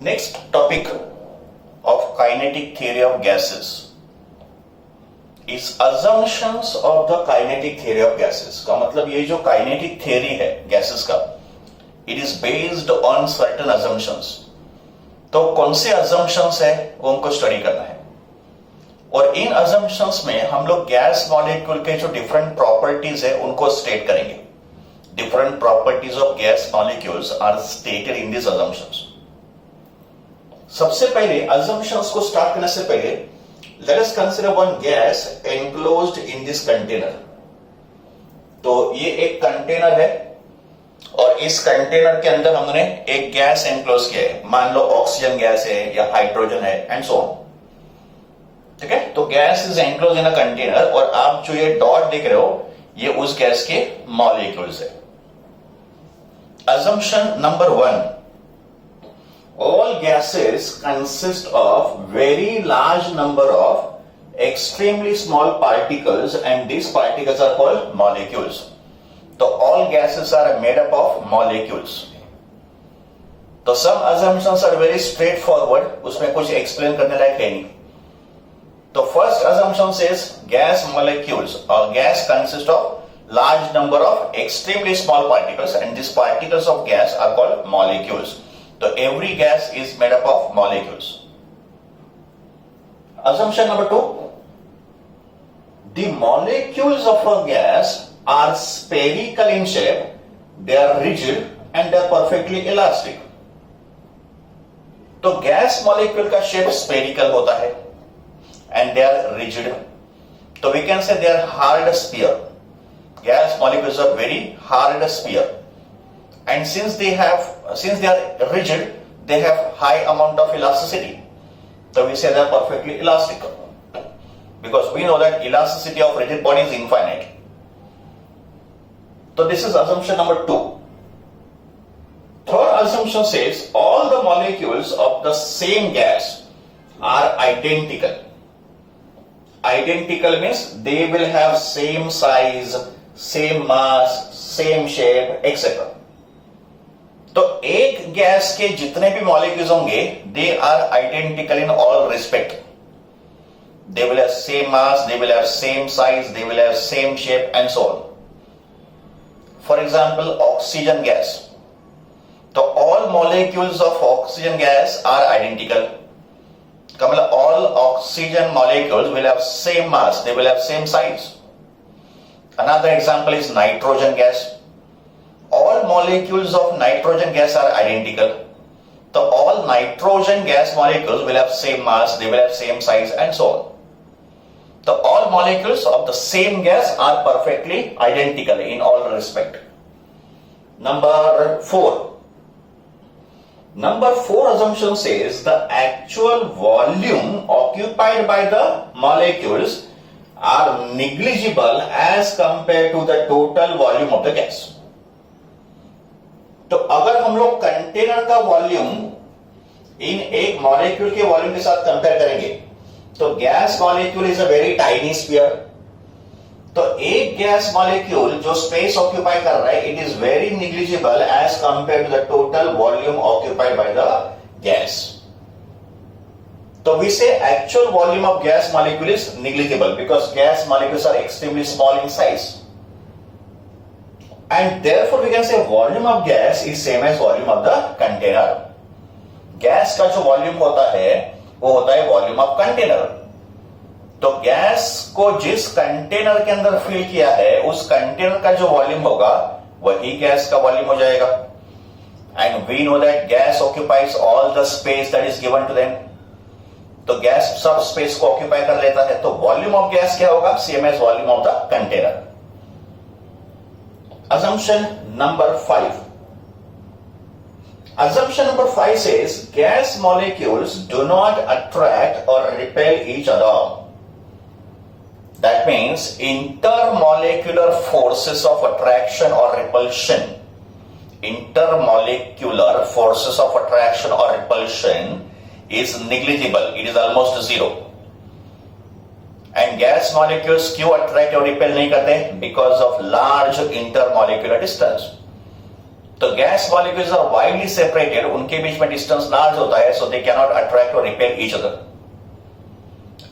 Next topic of kinetic theory of gases is assumptions of the kinetic theory of gases. का मतलब ये जो kinetic theory है gases का, it is based on certain assumptions. तो कौन से assumptions है वो हमको स्टडी करना है और इन assumptions में हम लोग गैस मॉलिक्यूल के जो different properties है उनको स्टेट करेंगे. Different properties of gas molecules are stated in these assumptions. सबसे पहले assumptions को स्टार्ट करने से पहले let us consider one gas enclosed in this container. तो ये एक कंटेनर है और इस कंटेनर के अंदर हमने एक गैस एनक्लोज किया है. मान लो ऑक्सीजन गैस है या हाइड्रोजन है एंड सो ऑन. ठीक है, तो gas is enclose in a container और आप जो ये डॉट देख रहे हो ये उस गैस के मॉलिक्यूल्स है. Assumption number 1. All gases consist of very large number of extremely small particles and these particles are called molecules. So all gases are made up of molecules. So some assumptions are very straightforward. उसमें कुछ explain करने लायक है नहीं. The first assumption says gas molecules or gas consist of large number of extremely small particles and these particles of gas are called molecules. So every gas is made up of molecules. Assumption number 2. The molecules of a gas are spherical in shape, they are rigid and they are perfectly elastic. तो gas molecule का shape spherical होता है and they are rigid. So we can say they are hard sphere. Gas molecules are very hard sphere, and since they are rigid, they have high amount of elasticity. So we say they are perfectly elastic, because we know that elasticity of rigid body is infinite. So this is assumption number 2. Third assumption says all the molecules of the same gas are identical. Identical means they will have same size, same mass, same shape, etc. तो एक gas के जितने भी molecules होंगे they are identical in all respect. They will have same mass, they will have same size, they will have same shape and so on. For example, oxygen gas. So all molecules of oxygen gas are identical. मतलब all oxygen molecules will have same mass, they will have same size. Another example is nitrogen gas. All molecules of nitrogen gas are identical. So all nitrogen gas molecules will have same mass, they will have same size and so on. So all molecules of the same gas are perfectly identical in all respect. Number 4. Number 4 assumption says the actual volume occupied by the molecules are negligible as compared to the total volume of the gas. तो अगर हम लोग container का volume इन एक molecule के volume के साथ compare करेंगे तो gas molecule is a very tiny sphere. तो एक गैस मॉलिक्यूल जो स्पेस ऑक्यूपाई कर रहा है it is very negligible as compare to the total volume occupied by the gas. So we say actual volume of gas molecule is negligible because gas molecules are extremely small in size. And therefore we can say volume of gas is same as volume of the container. Gas का जो volume होता है वो होता है volume of container. तो gas को जिस कंटेनर के अंदर फिल किया है उस कंटेनर का जो वॉल्यूम होगा वही गैस का वॉल्यूम हो जाएगा. And we know that gas occupies all the space that is given to them. तो गैस सब स्पेस को ऑक्यूपाई कर लेता है तो वॉल्यूम ऑफ गैस क्या होगा same as volume of the container. Assumption number 5. Assumption number 5 says gas molecules do not attract or repel each other. That means intermolecular forces of attraction or repulsion. Intermolecular forces of attraction or repulsion is negligible, it is almost zero. And gas molecules क्यों attract और repel नहीं करते? Because of large intermolecular distance. तो gas molecules are widely separated, उनके बीच में distance large होता है, so they can not attract और repel each other.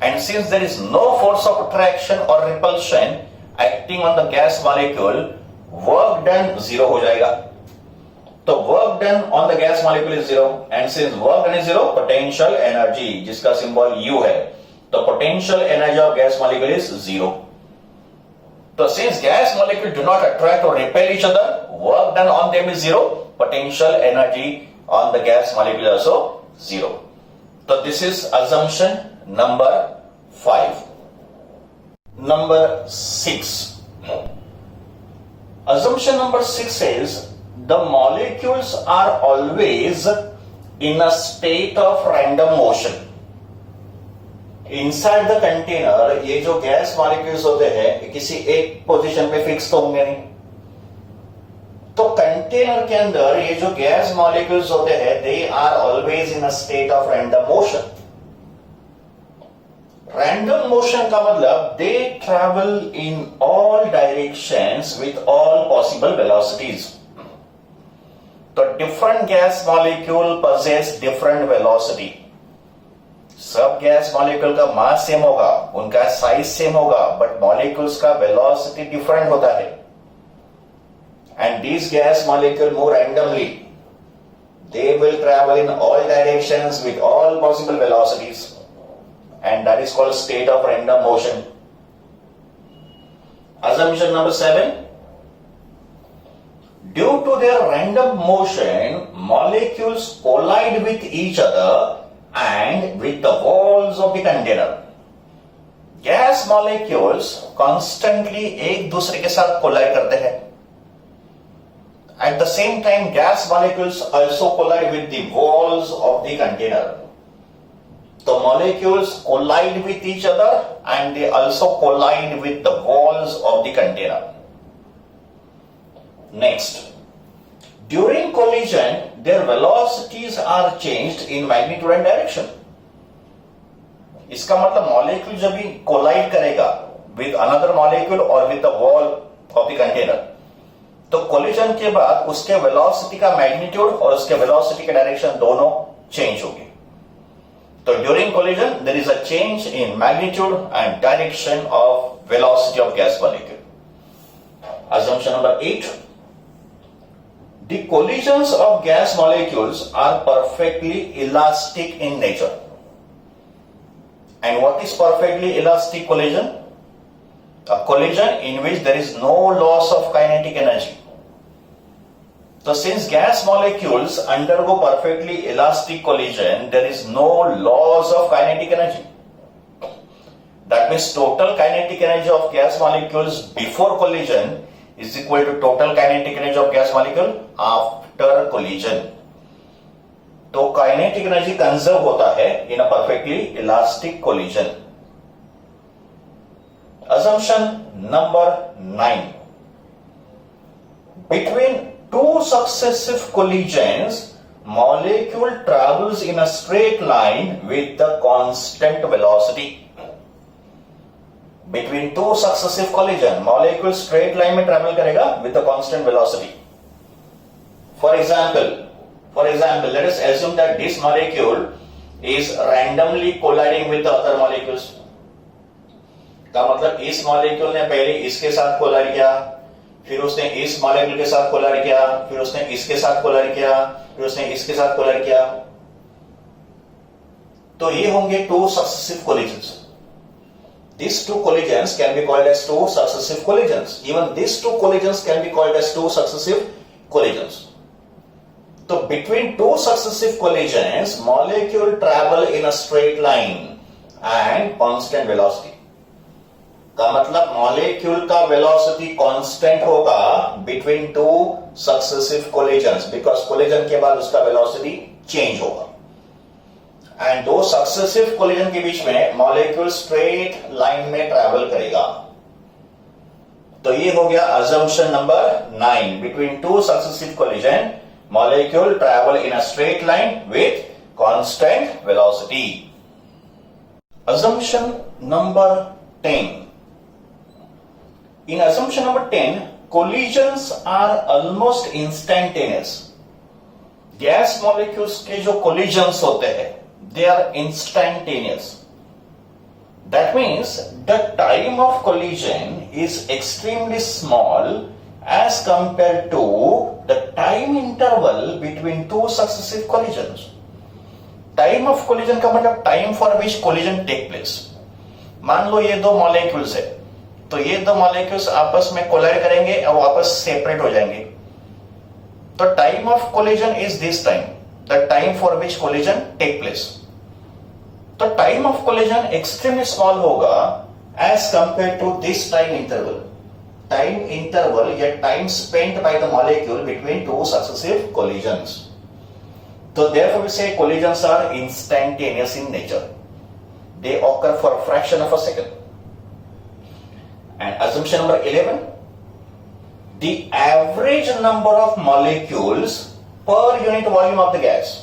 And since there is no force of attraction और repulsion acting on the gas molecule, work done zero हो जाएगा. तो work done on the gas molecule is zero, and since work done is zero, potential energy जिसका symbol U है, तो potential energy of gas molecule is zero. तो since gas molecule do not attract or repel each other, work done on them is zero. Potential energy on the gas molecule is also zero. So this is assumption number 5. Number 6. Assumption number 6 says the molecules are always in a state of random motion. Inside the container ये जो gas molecules होते हैं किसी एक position पे fix तो होंगे नहीं. तो कंटेनर के अंदर ये जो गैस मॉलिक्यूल्स होते हैं they are always in a state of random motion. Random motion का मतलब they travel in all directions with all possible velocities. तो different gas molecule possess different velocity. सब गैस मॉलिक्यूल का मास सेम होगा, उनका size same होगा, but molecules का velocity different होता है. And these gas molecule move randomly. They will travel in all directions with all possible velocities, and that is called state of random motion. Assumption number 7. Due to their random motion, molecules collide with each other and with the walls of the container. Gas molecules constantly एक दूसरे के साथ collide करते हैं. At the same time, gas molecules also collide with the walls of the container. So molecules collide with each other and they also collide with the walls of the container. Next. During collision, their velocities are changed in magnitude and direction. इसका मतलब molecule जब भी collide करेगा with another molecule और with the wall of the container, तो collision के बाद उसके वेलोसिटी का मैग्नीट्यूड और उसके वेलोसिटी का डायरेक्शन दोनों चेंज होगी. तो during collision there is a change in magnitude and direction of velocity of gas molecule. Assumption number 8. The collisions of gas molecules are perfectly elastic in nature. And what is perfectly elastic collision? A collision in which there is no loss of kinetic energy. So since gas molecules undergo perfectly elastic collision, there is no loss of kinetic energy. That means total kinetic energy of gas molecules before collision is equal to total kinetic energy of gas molecule after collision. तो kinetic energy conserve होता है in a perfectly elastic collision. Assumption number 9. Between two successive collisions, molecule travels in a straight line with the constant velocity. Between two successive collision, molecule straight line में travel करेगा with the constant velocity. For example, let us assume that this molecule is randomly colliding with the other molecules. का मतलब इस molecule ने पहले इसके साथ collide किया, फिर उसने इस मॉलिक्यूल के साथ कोलाइड किया, फिर उसने इसके साथ कोलाइड किया, फिर उसने इसके साथ कोलाइड किया. तो ये होंगे to successive collisions. These two collisions can be called as two successive collisions. Even these two collisions can be called as two successive collisions. So between two successive collisions, molecule travel in a straight line and constant velocity. का मतलब molecule का velocity constant होगा between two successive collisions because collision के बाद उसका velocity change होगा. And दो successive collision के बीच में मॉलिक्यूल स्ट्रेट लाइन में ट्रैवल करेगा. तो ये हो गया assumption number 9. Between two successive collision, molecule travel in a straight line with constant velocity. Assumption number 10. In assumption number 10, collisions are almost instantaneous. Gas molecules के जो collisions होते हैं, they are instantaneous. That means the time of collision is extremely small as compared to the time interval between two successive collisions. Time of collision का मतलब time for which collision take place. मान लो ये दो molecules है, तो ये दो molecules आपस में कोलाइड करेंगे और वापस सेपरेट हो जाएंगे. तो time of collision is this time, the time for which collision take place. तो time of collision extremely small होगा as compare to this time interval. Time interval या time spent by the molecule between two successive collisions. तो therefore we say collisions are instantaneous in nature. They occur for a fraction of a second. And assumption number 11, the average number of molecules per unit volume of the gas.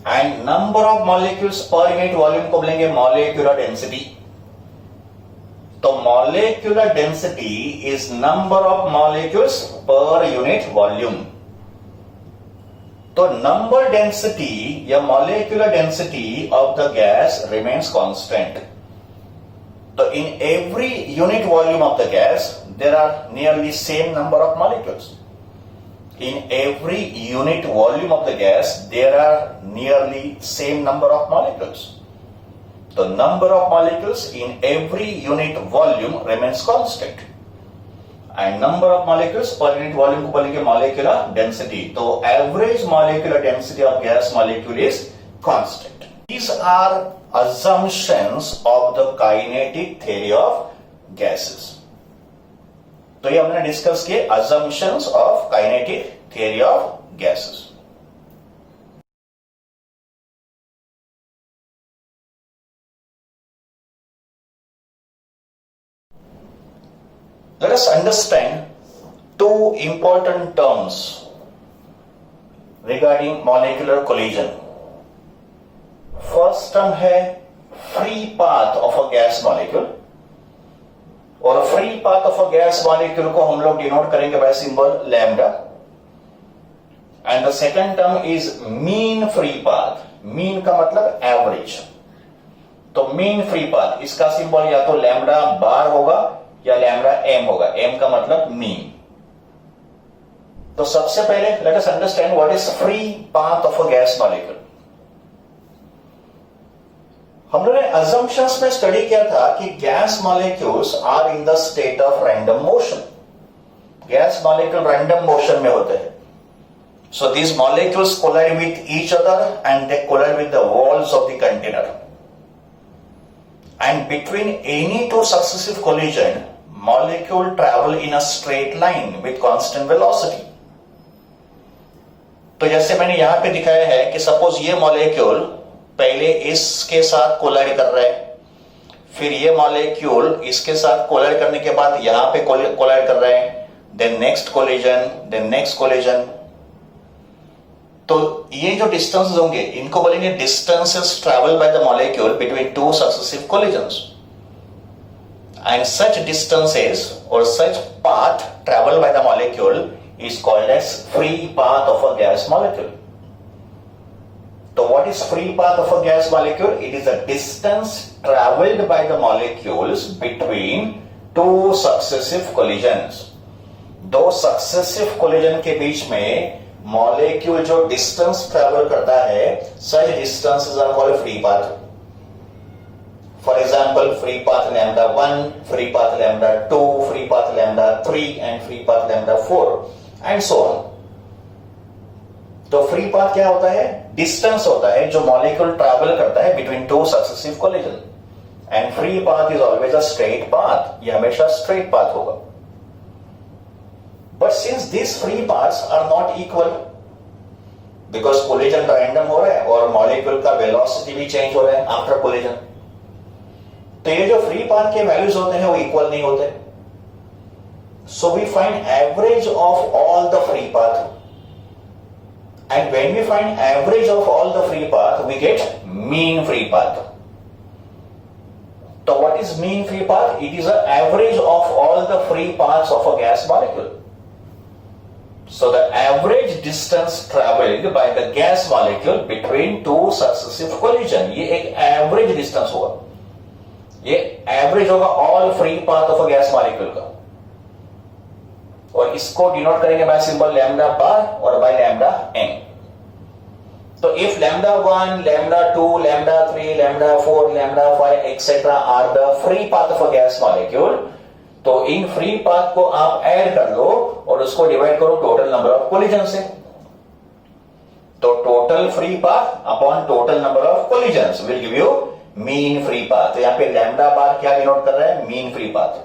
And number of molecules per unit volume को बोलेंगे molecular density. तो molecular density is number of molecules per unit volume. तो number density या molecular density of the gas remains constant. So in every unit volume of the gas, there are nearly same number of molecules. In every unit volume of the gas, there are nearly same number of molecules. The number of molecules in every unit volume remains constant. And number of molecules per unit volume को बोलेंगे molecular density. तो average molecular density of gas molecule is constant. These are assumptions of the kinetic theory of gases. तो ये हमने discuss किए assumptions of kinetic theory of gases. Let us understand two important terms regarding molecular collision. First term है free path of a gas molecule, और free path of a gas molecule को हम लोग denote करेंगे by symbol lambda. And the second term is mean free path. Mean का मतलब average. तो mean free path इसका सिंबल या तो lambda bar होगा या लैम्बडा एम होगा. एम का मतलब मीन. तो सबसे पहले let us understand what is free path of a gas molecule. हम लोगों ने अजम्पशंस में स्टडी किया था कि gas molecules are in the state of random motion. Gas molecule random motion में होते हैं. So these molecules collide with each other and they collide with the walls of the container. And between any two successive collision, molecule travel in a straight line with constant velocity. तो जैसे मैंने यहां पे दिखाया है कि suppose ये molecule पहले इसके साथ कोलाइड कर रहा है, फिर ये मॉलिक्यूल इसके साथ कोलाइड करने के बाद यहां पे कोलाइड कर रहा है, then next collision, then next collision. तो ये जो डिस्टेंसेस होंगे इनको बोलेंगे distances travel by the molecule between two successive collisions. And such distances और such path travel by the molecule is called as free path of a gas molecule. तो what is free path of a gas molecule? It is a distance travelled by the molecules between two successive collisions. दो successive collision के बीच में molecule जो distance travel करता है, such distances are called free path. For example, free path lambda 1, free path lambda 2, free path lambda 3 and free path lambda 4 and so on. तो free path क्या होता है? Distance होता है जो मॉलिक्यूल ट्रैवल करता है between two successive collision. And free path is always a straight path. ये हमेशा स्ट्रेट पाथ होगा. But since these free paths are not equal, because collision random हो रहा है और मॉलिक्यूल का वेलोसिटी भी चेंज हो रहा है आफ्टर कोलिजन, तो ये जो फ्री पाथ के वैल्यूज होते हैं वो इक्वल नहीं होते. So we find average of all the free path, and when we find average of all the free path we get mean free path. So what is mean free path? It is an average of all the free paths of a gas molecule. So the average distance traveled by the gas molecule between two successive collision. ये एक average distance होगा. ये average होगा all free path of a gas molecule का. और इसको denote करेंगे by symbol lambda बार और by lambda n. So if lambda 1, lambda 2, lambda 3, lambda 4, lambda 5, etc. are the free path of a gas molecule, तो in free path को आप add कर लो और उसको डिवाइड करो टोटल नंबर ऑफ कोलिजन से. तो total free path upon total number of collision will give you mean free path. तो यहां पे लैम्डा बार क्या डिनोट कर रहा है? Mean free path.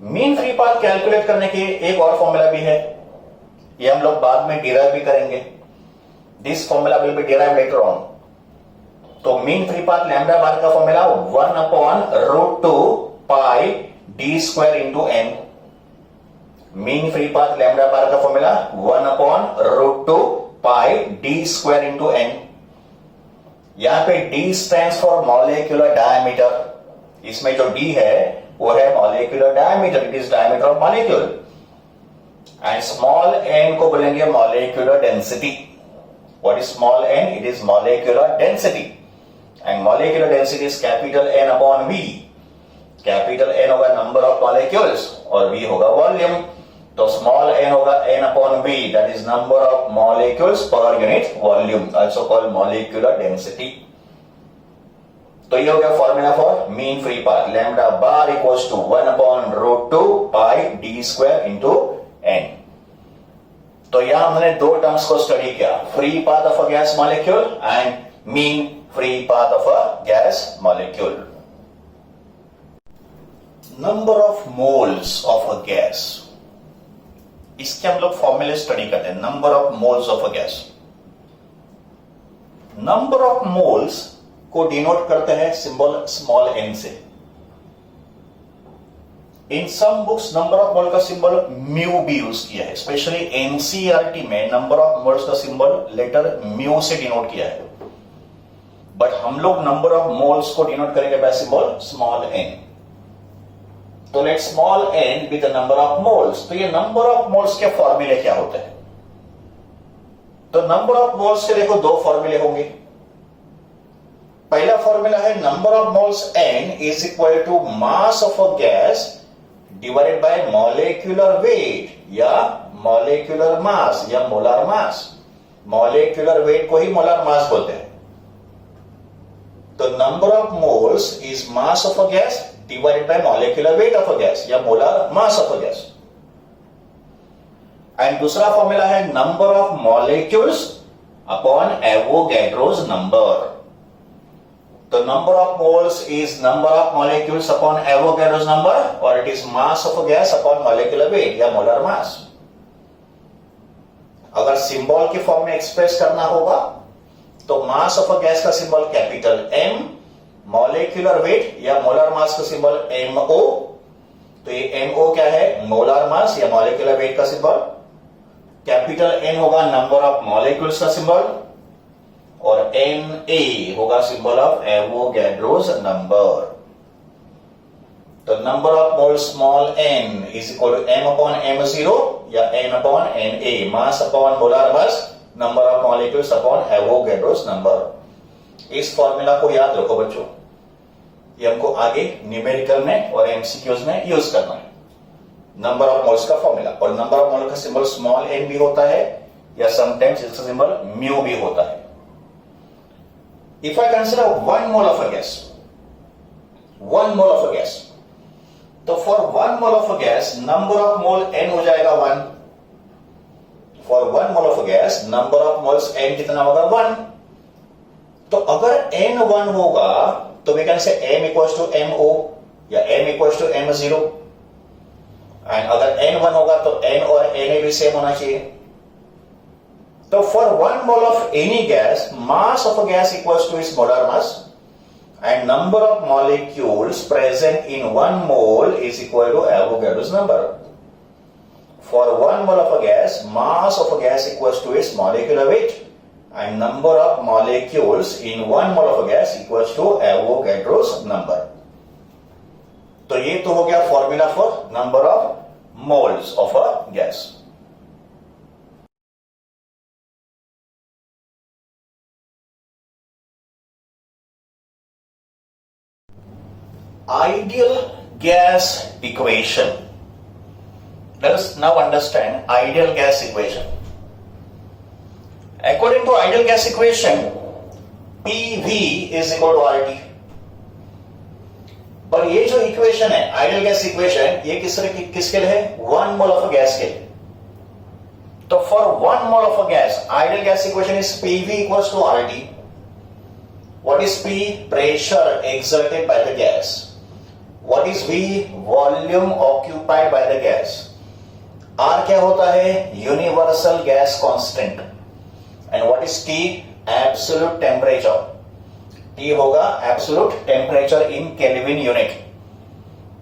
Mean free path calculate करने की एक और फॉर्मूला भी है, ये हम लोग बाद में डिराइव भी करेंगे. This formula will be derive later on. तो mean free path lambda bar का formula 1 upon root 2 pi d square into n. Mean free path lambda bar का formula 1 upon root 2 pi d square into n. यहां पे d stands for molecular diameter. इसमें जो d है वो है molecular diameter. It is diameter of molecule. And small n को बोलेंगे molecular density. What is small n? It is molecular density. And molecular density is capital N upon V. Capital N होगा number of molecules और V होगा volume. तो small n होगा N upon V. That is number of molecules per unit volume. Also called molecular density. तो ये हो गया formula for mean free path. Lambda bar equals to 1 upon root 2 pi d square into n. तो यहां हमने दो terms को study किया, free path of a gas molecule and mean free path of a gas molecule. Number of moles of a gas, इसके हम लोग फॉर्मूले स्टडी करते हैं. Number of moles of a gas. Number of moles को denote करते हैं symbol small n से. In some books number of mole का सिंबल म्यू भी यूज किया है. स्पेशली एनसीईआरटी में नंबर ऑफ मोल्स का सिंबल लेटर म्यू से डिनोट किया है. बट हम लोग नंबर ऑफ मोल्स को डिनोट करेंगे बाय सिंबल स्मॉल एन. तो let small n be the number of moles. तो ये नंबर ऑफ मोल्स के फॉर्मूले क्या होते हैं? तो नंबर ऑफ मोल्स के देखो दो फॉर्मूले होंगे. पहला फॉर्मूला है number of moles n is equal to mass of a gas divided by molecular weight या मॉलिक्यूलर मास या मोलर मास. मॉलिक्यूलर वेट को ही मोलर मास बोलते हैं. तो number of moles is mass of a gas divided by molecular weight of a gas या molar mass of a gas. And दूसरा formula है number of molecules upon Avogadro's number. The number of moles is number of molecules upon Avogadro's number, or it is mass of a gas upon molecular weight या molar mass. अगर symbol के form में express करना होगा तो मास of a gas का symbol capital M, molecular weight या molar मास का सिंबल MO. तो ये MO क्या है? मोलर मास या मॉलिक्यूलर वेट का सिंबल. कैपिटल N होगा नंबर ऑफ मॉलिक्यूल्स का सिंबल और Na होगा सिंबल ऑफ एवोगैड्रोस नंबर. तो number of mole small n is equal to m upon m0 या n upon Na. Mass upon molar mass, number of molecules upon Avogadro's number. इस formula को याद रखो बच्चों, ये हमको आगे न्यूमेरिकल में और एमसीक्यूज में यूज करना है. नंबर ऑफ मोल्स का फॉर्मूला. और नंबर ऑफ मोल का सिंबल स्मॉल n भी होता है या समटाइम्स इसका सिंबल म्यू भी होता है. If I consider 1 mole of a gas, 1 mole of a gas, तो for 1 mole of a gas, number of mole n हो जाएगा 1. For 1 mole of a gas, number of moles n कितना होगा? 1. तो अगर n 1 होगा तो we can say m equals to mo या m equals to m0. and अगर n 1 होगा तो n और na भी सेम होना चाहिए. So for 1 mole of any gas, mass of a gas equals to its molar mass and number of molecules present in 1 mole is equal to Avogadro's number. For 1 mole of a gas, mass of a gas equals to its molecular weight and number of molecules in 1 mole of a gas equals to Avogadro's number. तो ये तो हो गया formula for number of moles of a gas. Ideal gas equation. Let us now understand ideal gas equation. According to ideal gas equation, PV is equal to RT. पर ये जो equation है ideal gas equation, ये किसके लिए है? 1 mole of a gas के लिए. तो for 1 mole of a gas ideal gas equation is PV equals to RT. What is P? Pressure exerted by the gas. What is V? Volume occupied by the gas. R क्या होता है? Universal gas constant. And what is T? Absolute temperature. T होगा absolute temperature in kelvin unit.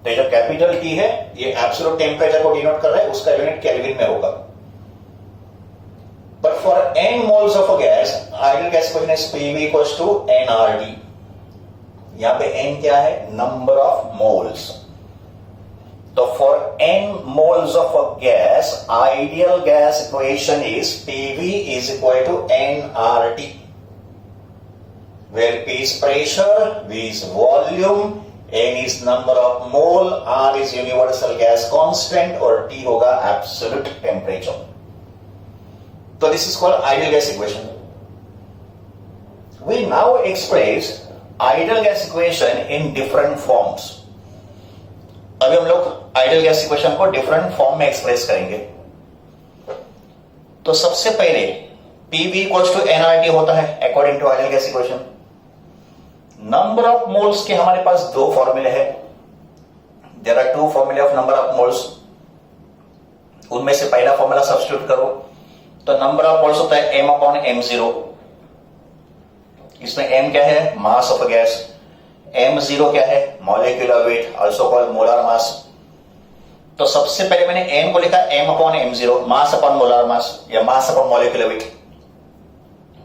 तो जो capital T है ये absolute temperature को denote कर रहा है, उसका यूनिट केल्विन में होगा. But for n moles of a gas ideal gas equation is PV equals to nRT. यहां पे n क्या है? Number of moles. तो for n moles of a gas, ideal gas equation is PV is equal to nRT, where P is pressure, V is volume, n is number of mole, R is universal gas constant और T होगा absolute temperature. So this is called ideal gas equation. We now express ideal gas equation in different forms. अभी हम लोग ideal gas equation को different form में express करेंगे. तो सबसे पहले PV इक्वल्स टू nRT होता है according to ideal gas equation. Number of moles के हमारे पास दो फॉर्मूले हैं. देयर आर टू फॉर्मूले ऑफ नंबर ऑफ मोल्स. उनमें से पहला फॉर्मूला सब्स्टिट्यूट करो तो नंबर ऑफ मोल्स होता है m/m0. इसमें m क्या है? मास ऑफ अ गैस. m0 क्या है? Molecular wait, also called molar mass. तो सबसे पहले मैंने m को लिखा m/m0, मास अपॉन मोलर मास या मास अपॉन मॉलिक्यूलर वेट.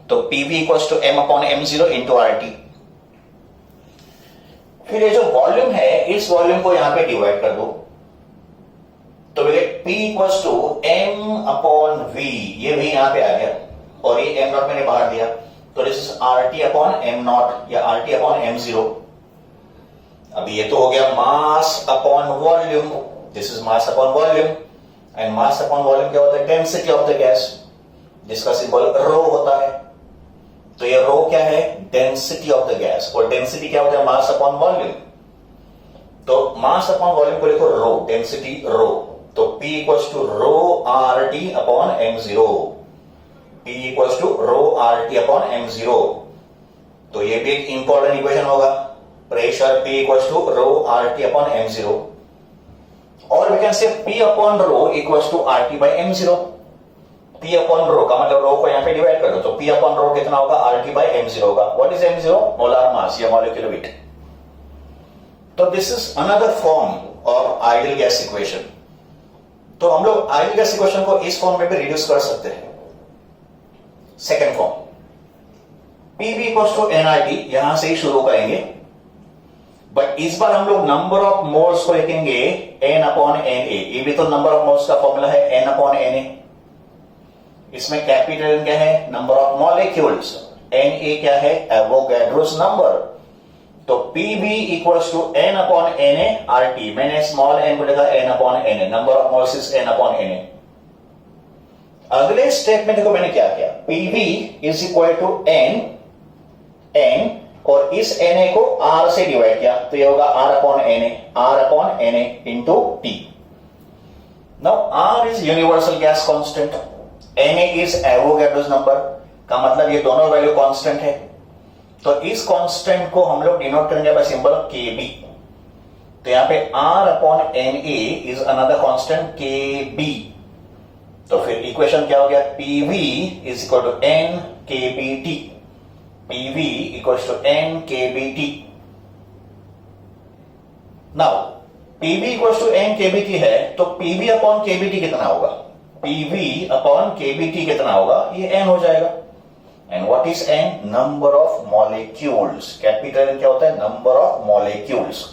तो PV equals to m/m0 into RT. फिर ये जो वॉल्यूम है इस वॉल्यूम को यहां पे डिवाइड कर दो तो P इक्वल्स टू m/v. ये v यहां पे आ गया और ये m0 मैंने बाहर दिया तो this is RT upon m0 या RT अपॉन m0. अभी ये तो हो गया मास upon volume. This is mass upon volume and mass upon volume क्या होता है? डेंसिटी ऑफ द गैस, जिसका सिंबल रो होता है. तो ये रो क्या है? Density of the gas. और डेंसिटी क्या होता है? Mass upon volume. तो मास अपॉन वॉल्यूम को लिखो रो, डेंसिटी रो. तो P equals to rho RT upon m0. P equals to rho RT upon m0. तो ये भी एक इंपॉर्टेंट इक्वेशन होगा. Pressure P equals to rho RT upon m0. और we can say P upon rho equals to RT by m0. P upon rho का मतलब रो को यहां पे डिवाइड कर दो तो P अपॉन रो कितना होगा? RT बाय m0 होगा. What is m0? Molar mass या मॉलिक्यूलर वेट. तो this is another form of ideal gas equation. तो हम लोग आइडियल गैस इक्वेशन को इस फॉर्म में भी रिड्यूस कर सकते हैं. Second form PV equals to nRT, यहां से ही शुरू करेंगे. बट इस बार हम लोग नंबर ऑफ मोल्स को लिखेंगे n अपॉन na. ये भी तो नंबर ऑफ मोल्स का फॉर्मूला है, n अपॉन na. इसमें कैपिटल N क्या है? Number of molecules. Na क्या है? Avogadro's number. तो PV equals to n upon na RT. मैंने स्मॉल n को लिखा n upon na. Number of moles is n upon na. अगले स्टेटमेंट को मैंने क्या किया? PV is equal to n और इस Na को R से डिवाइड किया तो ये होगा R upon Na into T. Now R is universal gas constant, Na is Avogadro's number. का मतलब ये दोनों वैल्यू कांस्टेंट है. तो इस कांस्टेंट को हम लोग डिनोट करेंगे बाय सिंबल Kb. तो यहां पे R upon Na is another constant Kb. तो फिर इक्वेशन क्या हो गया? PV is equal to n kBT. PV equal to n kBT. Now PV equal to n kBT है तो PV अपॉन kBT कितना होगा? PV अपॉन kBT कितना होगा? ये n हो जाएगा. And what is N? Number of molecules. Capital क्या होता है? Number of molecules.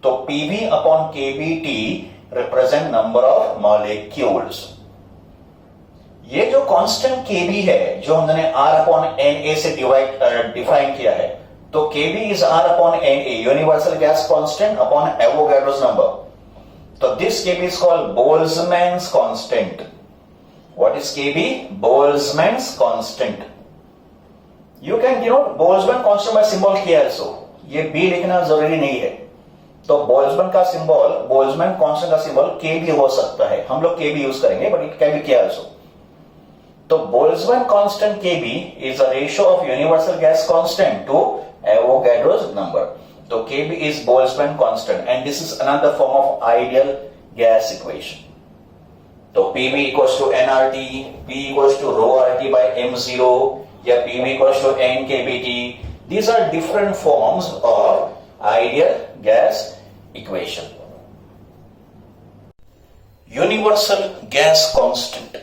तो PV upon KBT represent number of molecules. ये जो कांस्टेंट केबी है जो हमने आर अपॉन एन ए से डिफाइन किया है, तो KB is R upon N A, universal gas constant upon Avogadro's number. तो this KB is called Boltzmann's constant. What is KB? Boltzmann's constant. You can denote Boltzmann constant by symbol K also. ये B लिखना जरूरी नहीं है। तो Boltzmann का symbol, Boltzmann constant का symbol K भी हो सकता है। हम लोग के भी यूज करेंगे, but it can be K also. तो Boltzmann constant K B is a ratio of universal gas constant to Avogadro's number. तो K B is Boltzmann constant and this is another form of ideal gas equation. तो PV equals to nRT, P equals to ρRT by m0 या PV equals to nKBT. These are different forms of ideal gas equation. Universal gas constant,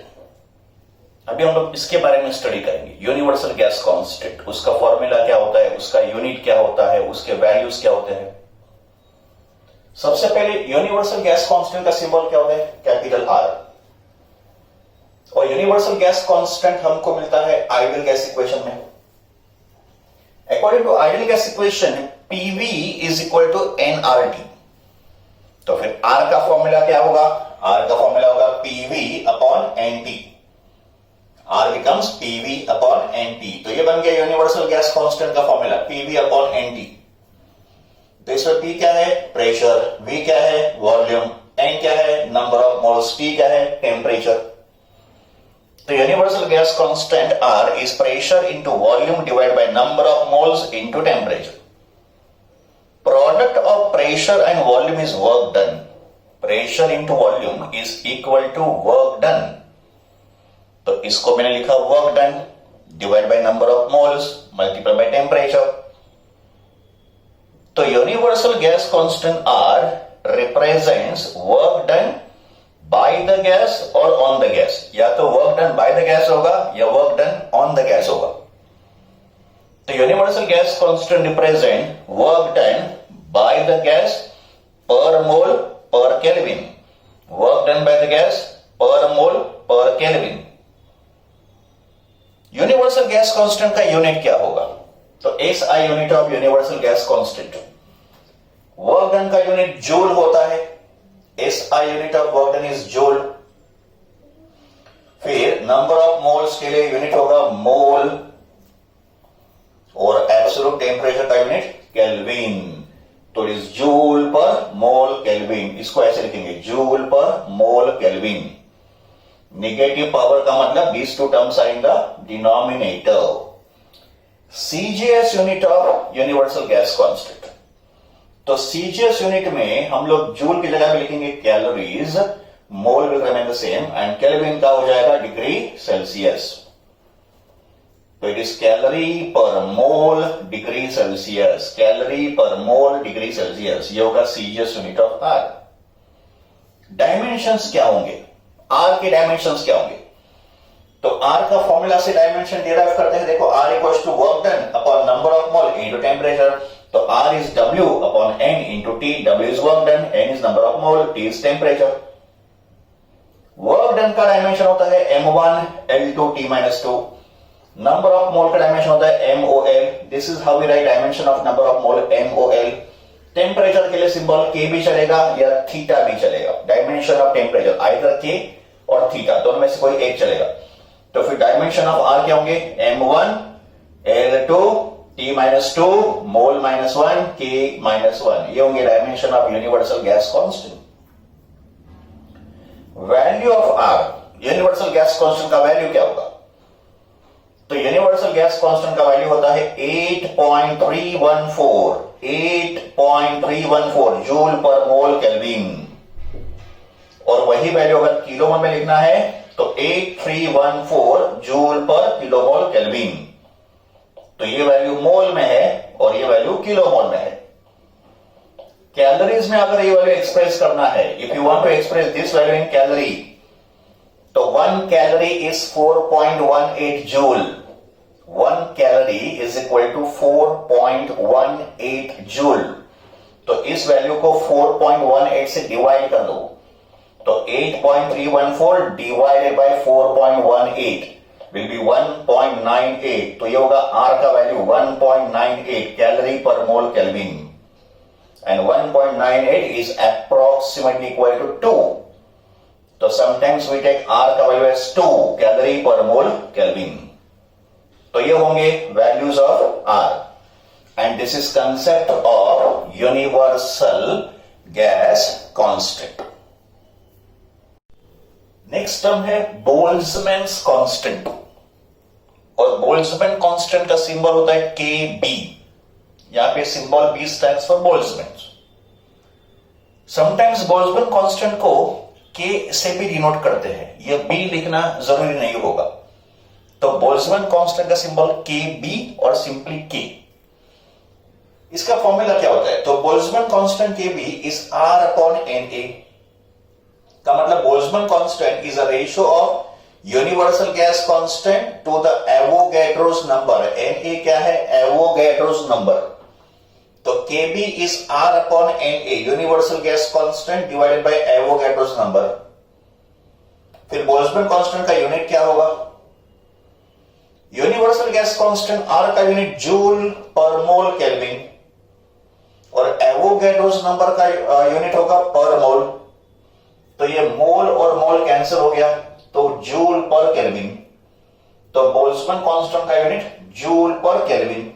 अभी हम लोग इसके बारे में study करेंगे। Universal gas constant, उसका फॉर्मूला क्या होता है, उसका यूनिट क्या होता है, उसके वैल्यूज क्या होते हैं। सबसे पहले यूनिवर्सल गैस कांस्टेंट का सिंबल क्या होता है? Capital R। और यूनिवर्सल गैस कांस्टेंट हमको मिलता है आइडियल गैस इक्वेशन में। According to ideal gas equation PV is equal to nRT। तो फिर R का फॉर्मूला क्या होगा? R का फॉर्मूला होगा PV upon NT। R becomes PV upon NT। तो ये बन गया यूनिवर्सल गैस कांस्टेंट का फॉर्मूला PV अपॉन NT। तो इसमें P क्या है? प्रेशर, V क्या है? वॉल्यूम, N क्या है? नंबर ऑफ मोल्स, T क्या है? टेम्परेचर। तो universal gas constant R is pressure into volume divided by number of moles into temperature. Product of pressure and volume is work done. Pressure into volume is equal to work done. तो इसको मैंने लिखा work done divided by number of moles multiplied by temperature. तो universal gas constant R represents work done by the gas और on the gas। या तो work done by the gas होगा या work done on the gas होगा। तो universal gas constant represent work done by the gas per mole per Kelvin। Work done by the gas per mole per Kelvin। Universal gas constant का unit क्या होगा? तो SI unit of universal gas constant. Work done का unit joule होता है। SI unit of work done is joule. फिर number of moles के लिए यूनिट होगा मोल और एब्सोल्यूट टेम्परेचर का यूनिट केल्विन। तो इज जूल पर मोल केल्विन। इसको ऐसे लिखेंगे जूल पर मोल केल्विन। नेगेटिव पावर का मतलब these two terms are in the denominator. CGS unit of universal gas constant. तो CGS यूनिट में हम लोग जूल की जगह में लिखेंगे calories, mole will remain the same and kelvin का हो जाएगा डिग्री सेल्सियस। तो it is calorie per mole degree Celsius. Calorie per mole degree Celsius, ये होगा CGS unit of R। Dimensions क्या होंगे? R के डायमेंशंस क्या होंगे? तो R का फॉर्मूला से डायमेंशन डिराइव करते हैं। देखो R equals to work done upon number of mole into temperature. तो R is W upon N into T. W is work done, N is number of mole, T is temperature. Work done का dimension होता है M1 L2 T minus 2. Number of mole का dimension होता है MOL. This is how we write dimension of number of mole MOL. Temperature के लिए symbol K भी चलेगा या थीटा भी चलेगा। Dimension of temperature either K और थीटा, दोनों में से कोई एक चलेगा। तो फिर डायमेंशन ऑफ R क्या होंगे? M1 L2 T minus 2 मोल minus 1 K minus 1। ये होंगे dimension of universal gas constant. Value of R, universal gas constant का वैल्यू क्या होगा? तो यूनिवर्सल गैस कांस्टेंट का वैल्यू होता है 8.314 जूल पर मोल केल्विन। और वही वैल्यू अगर किलोमोल में लिखना है तो 8314 जूल पर किलोमोल केल्विन। तो ये वैल्यू मोल में है और ये वैल्यू किलोमोल में है। कैलोरीज में अगर ये वैल्यू एक्सप्रेस करना है, if you want to express this value in calorie, तो 1 calorie is 4.18 joule. 1 calorie is equal to 4.18 joule. तो इस वैल्यू को 4.18 से डिवाइड कर दो, तो 8.314 डिवाइडेड बाय 4.18 विल बी 1.98। तो ये होगा R का value 1.98 calorie per mole kelvin, and 1.98 is approximately equal to 2। तो समटाइम्स वी टेक R का value as 2 calorie per mole kelvin. तो ये होंगे values of R, and this is concept of universal gas constant. Next term है Boltzmann's constant, और Boltzmann constant का symbol होता है KB। यहां पे symbol B stands for Boltzmann. Sometimes Boltzmann constant को K से भी डिनोट करते हैं, यह B लिखना जरूरी नहीं होगा। तो बोल्ट्जमैन कांस्टेंट का सिंबल KB और सिंपली K। इसका फॉर्मूला क्या होता है? तो Boltzmann constant KB is R upon Na का मतलब Boltzmann constant is a ratio of universal gas constant to the Avogadro's number. Na क्या है? Avogadro's number. तो KB is R upon Na, universal gas constant divided by Avogadro's number. फिर Boltzmann constant का unit क्या होगा? Universal gas constant R का unit joule पर mole kelvin, और एवोगैड्रोस नंबर का यूनिट होगा पर मोल। तो ये मोल और मोल कैंसिल हो गया, तो जूल पर केल्विन। तो बोल्ट्जमैन कांस्टेंट का यूनिट जूल पर केल्विन।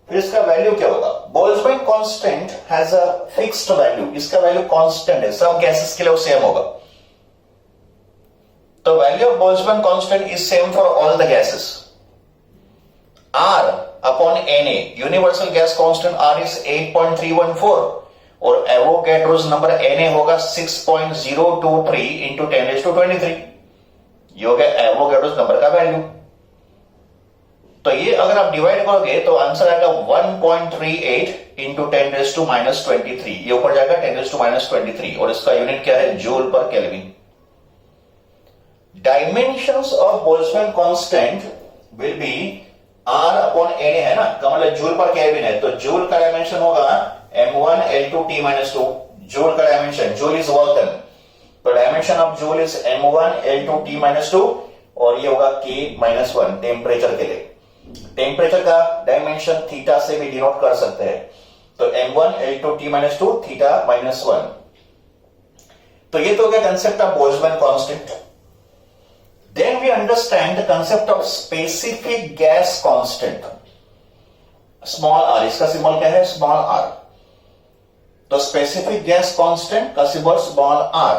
फिर इसका वैल्यू क्या होगा? Boltzmann constant has a fixed value, इसका वैल्यू कांस्टेंट है, सब गैसेस के लिए वो सेम होगा। तो value of Boltzmann constant is same for all the gases. R upon Na, universal gas constant R is 8.314, और एवोगैड्रोस नंबर Na होगा 6.023 इंटू 10⁻23। ये हो गया एवोगैड्रोस नंबर का वैल्यू। तो ये अगर आप डिवाइड करोगे तो आंसर आएगा 1.38 इंटू 10⁻23। ये ऊपर जाएगा 10⁻23, और इसका यूनिट क्या है? जूल पर kelvin. Dimensions of Boltzmann constant will be R upon Na है ना, का मतलब जूल पर केल्विन है। तो जूल का डायमेंशन होगा M1 L2 T-2। जूल का dimension, joule is work done, तो dimension of joule is M1 L2 T-2, और ये होगा K-1 टेम्परेचर के लिए। टेम्परेचर का डायमेंशन थीटा से भी डिनोट कर सकते हैं, तो M1 L2 T-2 थीटा-1। तो ये तो हो गया concept of Boltzmann constant. Then we understand the concept of specific gas constant, small r। इसका सिंबल क्या है? Small r। तो स्पेसिफिक गैस कांस्टेंट का symbol small r।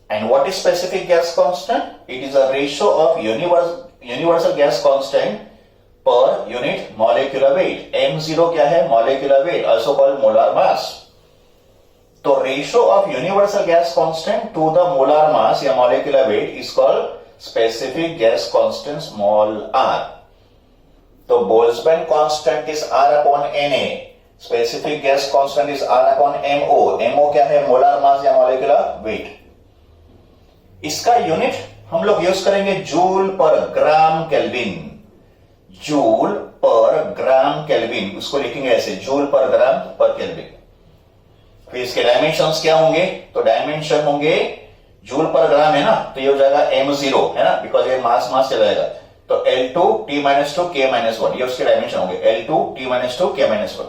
And what is specific gas constant? It is a ratio of universal gas constant per unit molecular weight. M0 क्या है? Molecular weight, also called molar mass। तो ratio of universal gas constant to the molar mass या molecular weight is called specific gas constant small r। तो Boltzmann constant is R upon Na, specific gas constant is R upon MO। MO क्या है? Molar mass या molecular wait. इसका unit हम लोग use करेंगे joule पर ग्राम केल्विन। जूल पर ग्राम केल्विन, उसको लिखेंगे ऐसे, जूल पर ग्राम पर केल्विन। फिर इसके डायमेंशंस क्या होंगे? तो डायमेंशन होंगे, जूल पर ग्राम है ना, तो ये हो जाएगा M0 है ना, बिकॉज ये मास चला जाएगा। तो L2 T-2 K-1, ये उसके डायमेंशन होंगे, L2 T-2 K-1।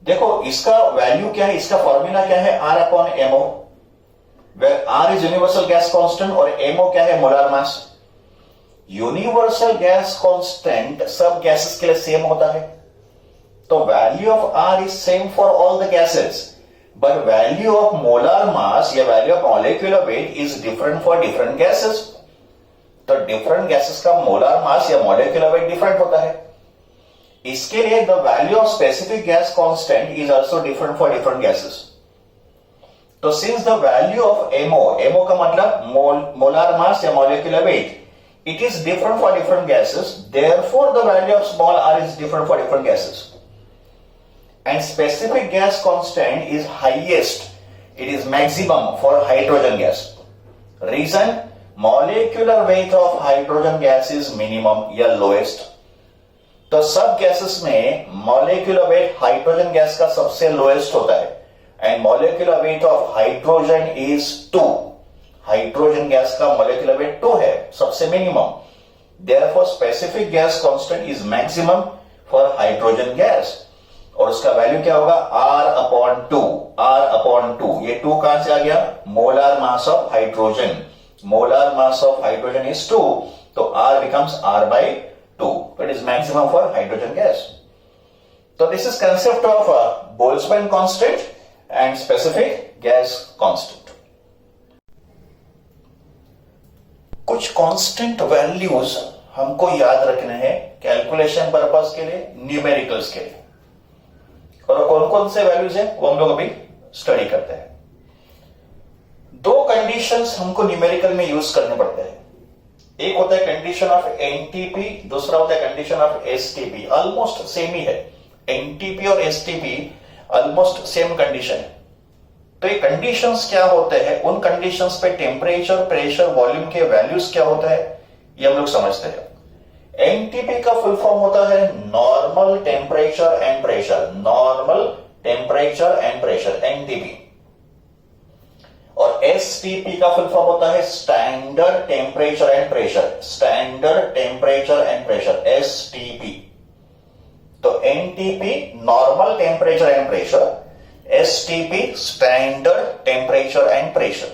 देखो इसका वैल्यू क्या है, इसका फॉर्मूला क्या है? R upon MO, where R is universal gas constant और MO क्या है? Molar mass. Universal gas constant सब गैसेस के लिए सेम होता है, तो value of R is same for all the gases, but value of molar mass या value of molecular weight is different for different gases. तो डिफरेंट गैसेस का molar mass या मॉलिक्यूलर वेट डिफरेंट होता है। इसके लिए the value of specific gas constant is also different for different gases. तो since the value of MO का मतलब मोलर मास या molecular weight, it is different for different gases, therefore the value of small r is different for different gases. And specific gas constant is highest, it is maximum for hydrogen gas. Reason, molecular weight of hydrogen gas is minimum या lowest. तो सब gases में molecular weight hydrogen gas का सबसे lowest होता है and molecular weight of hydrogen is 2। Hydrogen gas का molecular weight 2 है, सबसे minimum. Therefore specific gas constant is maximum for hydrogen gas और उसका वैल्यू क्या होगा R/2। R/2 ये 2 कहां से आ गया? Molar mass of hydrogen. Molar mass of hydrogen is 2, तो R becomes R/2. It is maximum for hydrogen gas. So this is concept of Boltzmann constant and specific gas constant. कुछ constant values हमको याद रखने हैं calculation purpose के लिए, numericals के लिए। और कौन कौन से वैल्यूज हैं वो हम लोग अभी स्टडी करते हैं। 2 कंडीशंस हमको न्यूमेरिकल में यूज करने पड़ते हैं। एक होता है कंडीशन ऑफ एनटीपी, दूसरा होता है condition of STP. Almost same ही है, एनटीपी और एसटीपी ऑलमोस्ट सेम कंडीशन है। तो ये कंडीशंस क्या होते हैं, उन कंडीशंस पे टेम्परेचर, प्रेशर, वॉल्यूम के वैल्यूज क्या होता है ये हम लोग समझते हैं। एनटीपी का फुल फॉर्म होता है normal temperature and pressure. Normal temperature and pressure, NTP. और एसटीपी का फुल फॉर्म होता है standard temperature and pressure. Standard temperature and pressure, STP. तो NTP normal temperature and pressure, STP standard temperature and pressure.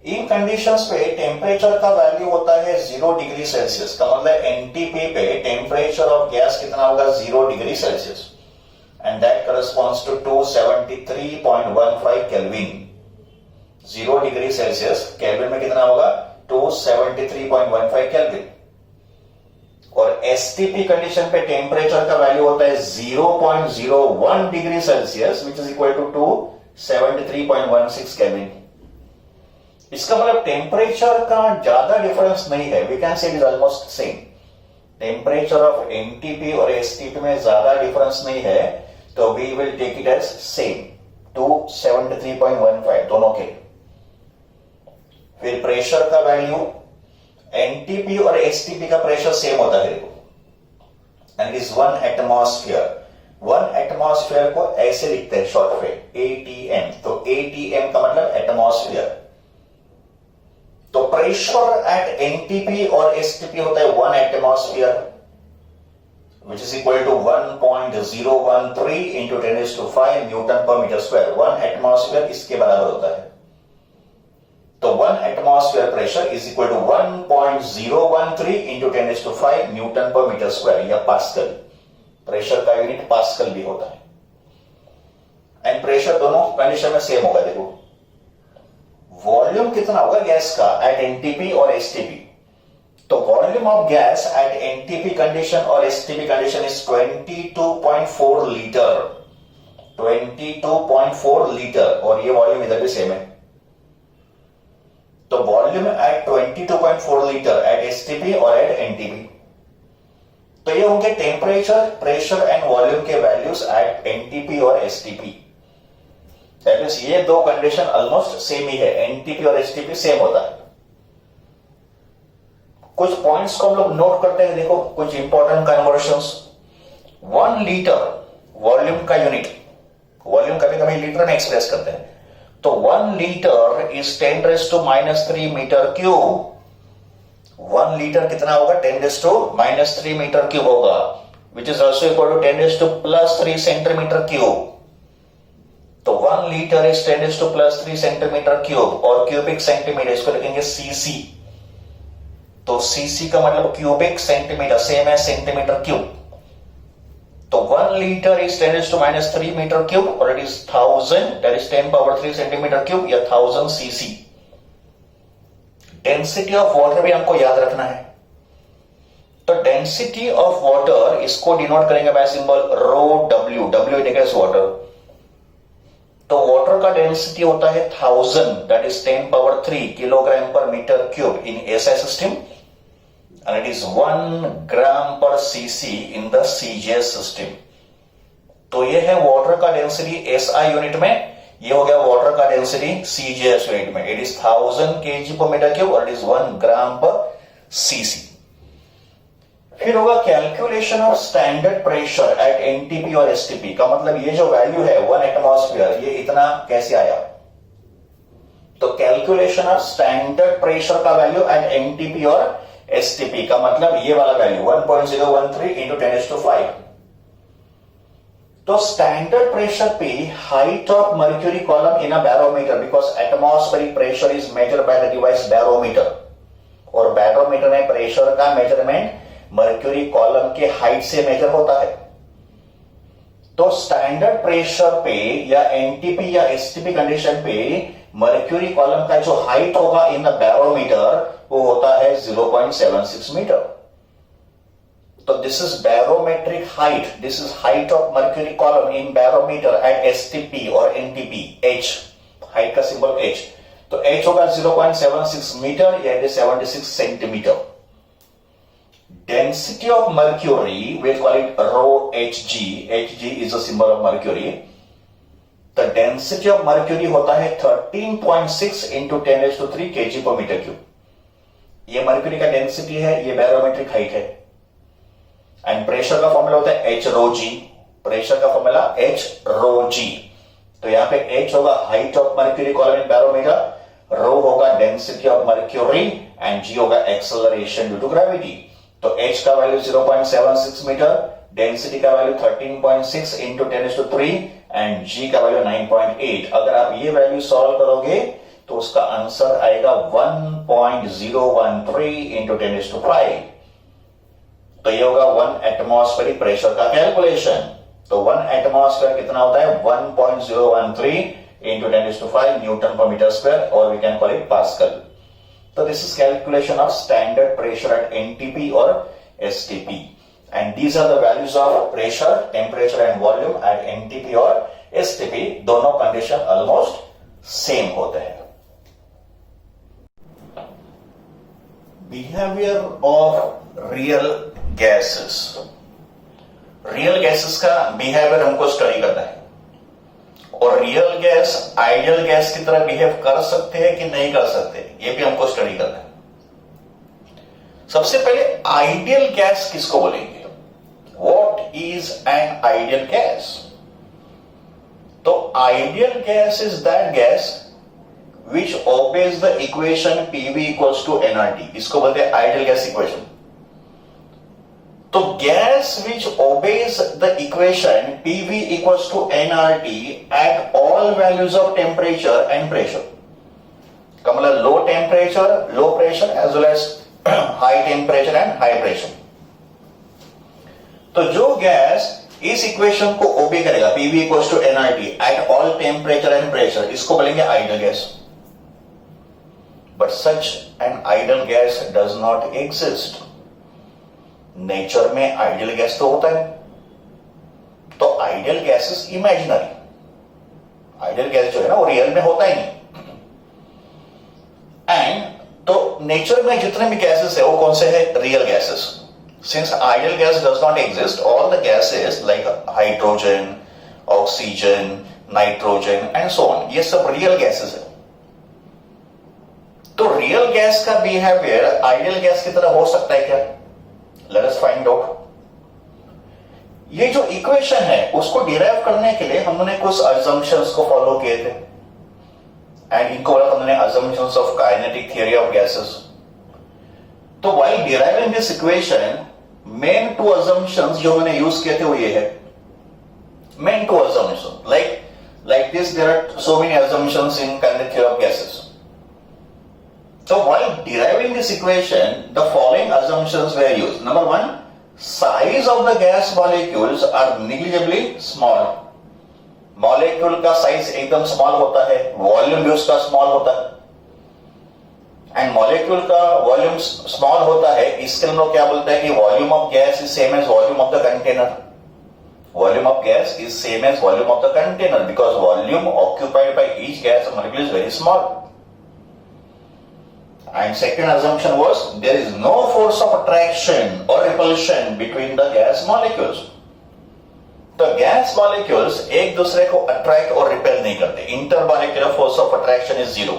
इन conditions पे temperature का value होता है 0 डिग्री सेल्सियस। का मतलब एनटीपी पे टेम्परेचर ऑफ गैस कितना होगा? 0 degree Celsius and that corresponds to 273.15 kelvin. 0 degree Celsius kelvin में कितना होगा? 273.15 केल्विन। और एसटीपी कंडीशन पे टेम्परेचर का वैल्यू होता है 0.01 degree Celsius which is equal to 273.16 kelvin. इसका मतलब टेम्परेचर का ज्यादा डिफरेंस नहीं है, we can say it is almost same. Temperature of NTP और एसटीपी में ज्यादा डिफरेंस नहीं है, तो we will take it as same 273.15 दोनों के। फिर प्रेशर का वैल्यू, एनटीपी और एसटीपी का प्रेशर सेम होता है एंड इज 1 एटमॉस्फेयर। 1 एटमॉस्फेयर को ऐसे लिखते हैं शॉर्ट में, एटीएम। तो एटीएम का मतलब एटमॉस्फेयर। तो प्रेशर एट एनटीपी और एसटीपी होता है 1 atmosphere which is equal to 1.013 into 10⁵ newton per metre square. 1 atmosphere इसके बराबर होता है। तो 1 atmosphere pressure is equal to 1.013 into 10⁵ newton per metre square या पास्कल। प्रेशर का यूनिट पास्कल भी होता है एंड प्रेशर दोनों कंडीशन में सेम होगा। देखो वॉल्यूम कितना होगा गैस का एट एनटीपी और एसटीपी? तो volume of gas at NTP condition और STP condition is 22.4 litre. 22.4 litre और ये वॉल्यूम इधर भी सेम है। तो volume at 22.4 litre at STP और एट एनटीपी। तो ये होंगे टेम्परेचर, प्रेशर एंड वॉल्यूम के वैल्यूज एट एनटीपी और एसटीपी। दैट मींस ये 2 कंडीशन ऑलमोस्ट सेम ही है, एनटीपी और एसटीपी सेम होता है। कुछ पॉइंट्स को हम लोग नोट करते हैं। देखो कुछ इंपॉर्टेंट कन्वर्शंस। 1 लीटर वॉल्यूम का यूनिट, वॉल्यूम कभी कभी लीटर में एक्सप्रेस करते हैं। तो 1 litre is 10⁻³ metre cube. 1 litre कितना होगा? 10⁻³ मीटर क्यूब होगा which is also equal to 10⁻³ centimetre cube. तो 1 लीटर इज 10⁻³ सेंटीमीटर क्यूब और क्यूबिक सेंटीमीटर इसको लिखेंगे सीसी। तो सीसी का मतलब क्यूबिक सेंटीमीटर, सेम है सेंटीमीटर क्यूब। तो 1 लीटर इज 10⁻³ मीटर क्यूब और it is 1000, that is 10⁻³ centimetre cube या 1000 सीसी। डेंसिटी ऑफ वाटर भी हमको याद रखना है। तो डेंसिटी ऑफ वाटर इसको डिनोट करेंगे by symbol ρW। W indicates water. तो वाटर का डेंसिटी होता है 1000, that is 10⁻³ kilogram per metre cube in SI system and it is 1 gram per cc in the CGS system। तो ये है वाटर का डेंसिटी एसआई यूनिट में। ये हो गया वाटर का डेंसिटी CGS यूनिट में, इट इज 1000 kg/m³ और इट इज 1 g/cc। फिर होगा calculation of standard pressure at NTP और एसटीपी का मतलब ये जो वैल्यू है 1 एटमॉस्फेयर, ये इतना कैसे आया? तो कैलकुलेशन ऑफ स्टैंडर्ड प्रेशर का वैल्यू एट एनटीपी और एसटीपी का मतलब ये वाला वैल्यू 1.013 इंटू 10⁵। तो स्टैंडर्ड प्रेशर पे height of mercury column in a barometer, because atmospheric pressure is measured by the device barometer, और बैरोमीटर में प्रेशर का मेजरमेंट मर्क्यूरी कॉलम के हाइट से मेजर होता है। तो स्टैंडर्ड प्रेशर पे या एनटीपी या एसटीपी कंडीशन पे मर्क्यूरी कॉलम का जो हाइट होगा इन द बैरोमीटर वो होता है 0.76 मीटर। तो this is barometric height, this is height of mercury column in barometer at STP और एनटीपी। H, हाइट का सिंबल H, तो H होगा 0.76 मीटर या 76 centimetre. Density of mercury, we'll call it rho Hg. Hg is the symbol of mercury. The density of mercury होता है 13.6 into 10⁻³ kg/m³। ये mercury का density है, ये बैरोमेट्रिक हाइट है। एंड प्रेशर का फॉर्मूला होता है H rho G, प्रेशर का फॉर्मूला H rho G। तो यहां पे H होगा height of mercury column in barometer, rho होगा density of mercury and G होगा एक्सेलरेशन ड्यू टू ग्रेविटी। तो H का वैल्यू 0.76 मीटर, डेंसिटी का वैल्यू 13.6 इंटू 10⁻³ एंड G का वैल्यू 9.8। अगर आप ये वैल्यू सॉल्व करोगे तो उसका आंसर आएगा 1.013 इंटू 10⁵। तो ये होगा 1 एटमॉस्फेरिक प्रेशर का कैलकुलेशन। तो 1 एटमॉस्फेयर कितना होता है? 1.013 इंटू 10⁵ Nm/m², और we can call it pascal. So this is calculation of standard pressure at NTP or STP, and these are the values of pressure, temperature and volume at NTP or STP. दोनों condition almost same होते हैं। Behavior of real gases. Real gases का behavior हमको study करना है, और real gas ideal gas की तरह बिहेव कर सकते हैं कि नहीं कर सकते, ये भी हमको स्टडी करना है। सबसे पहले आइडियल गैस किसको बोलेंगे? What is an ideal gas? तो ideal gas is that gas which obeys the equation PV equals to nRT। इसको बोलते हैं आइडियल गैस इक्वेशन। तो gas which obeys the equation PV equals to nRT at all values of temperature and pressure, का मतलब low temperature, low pressure as well as high temperature and high pressure. तो जो gas इस इक्वेशन को obey करेगा PV equals to nRT at all temperature and pressure, इसको बोलेंगे ideal gas. But such an ideal gas does not exist. Nature में ideal gas तो होता है, तो ideal gas is imaginary. Ideal gas जो है ना वो रियल में होता ही नहीं। एंड तो नेचर में जितने भी गैसेस है वो कौन से है? Real gases. Since ideal gas does not exist, all the gases like hydrogen, oxygen, nitrogen and so on, ये सब रियल गैसेस है। तो रियल गैस का बिहेवियर आइडियल गैस की तरह हो सकता है क्या? Let us find out. ये जो इक्वेशन है उसको डिराइव करने के लिए हमने कुछ assumptions को फॉलो किए थे, एंड इनको बोला हमने assumptions of kinetic theory of gases. तो while deriving this equation, main two assumptions जो मैंने यूज किए थे वो ये है, main two assumptions like this there are so many assumptions in kinetic theory of gases. So while deriving this equation, the following assumptions were used. Number one, size of the gas molecules are negligibly small. Molecule का size एकदम small होता है, volume भी उसका small होता है, and molecule का volume small होता है, इसके हम लोग क्या बोलते हैं कि volume of gas is same as volume of the container. Volume of gas is same as volume of the container because volume occupied by each gas molecule is very small. And second assumption was there is no force of attraction or repulsion between the gas molecules. तो gas molecules एक दूसरे को attract और repel नहीं करते. Intermolecular force of attraction is 0.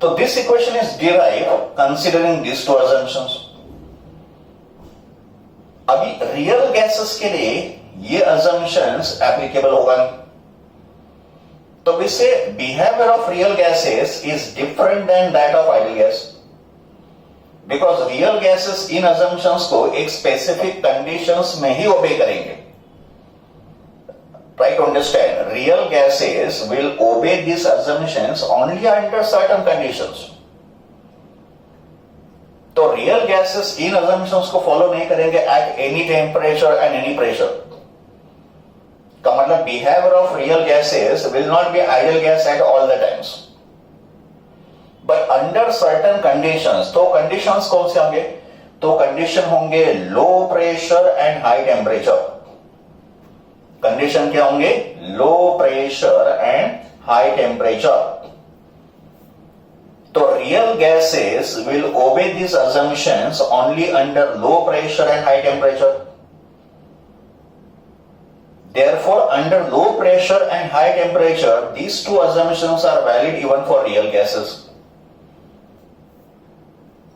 तो this equation is derive considering this two assumptions. अभी real gases के लिए ये assumptions एप्लीकेबल होगा नहीं. तो इससे behaviour of real gases is different than that of ideal gas. Because real gases इन assumptions को एक स्पेसिफिक कंडीशंस में ही ओबे करेंगे. Try to understand, real gases will obey these assumptions only under certain conditions. तो real gases इन assumptions को follow नहीं करेंगे at any temperature and any pressure. का मतलब behavior of real gases will not be ideal gas at all the times. But under certain conditions, तो conditions कौन से होंगे? तो condition होंगे low pressure and high temperature. Condition क्या होंगे? Low pressure and high temperature. तो real gases will obey this assumptions only under low pressure and high temperature. Therefore, under low pressure and high temperature, these two assumptions are valid even for real gases.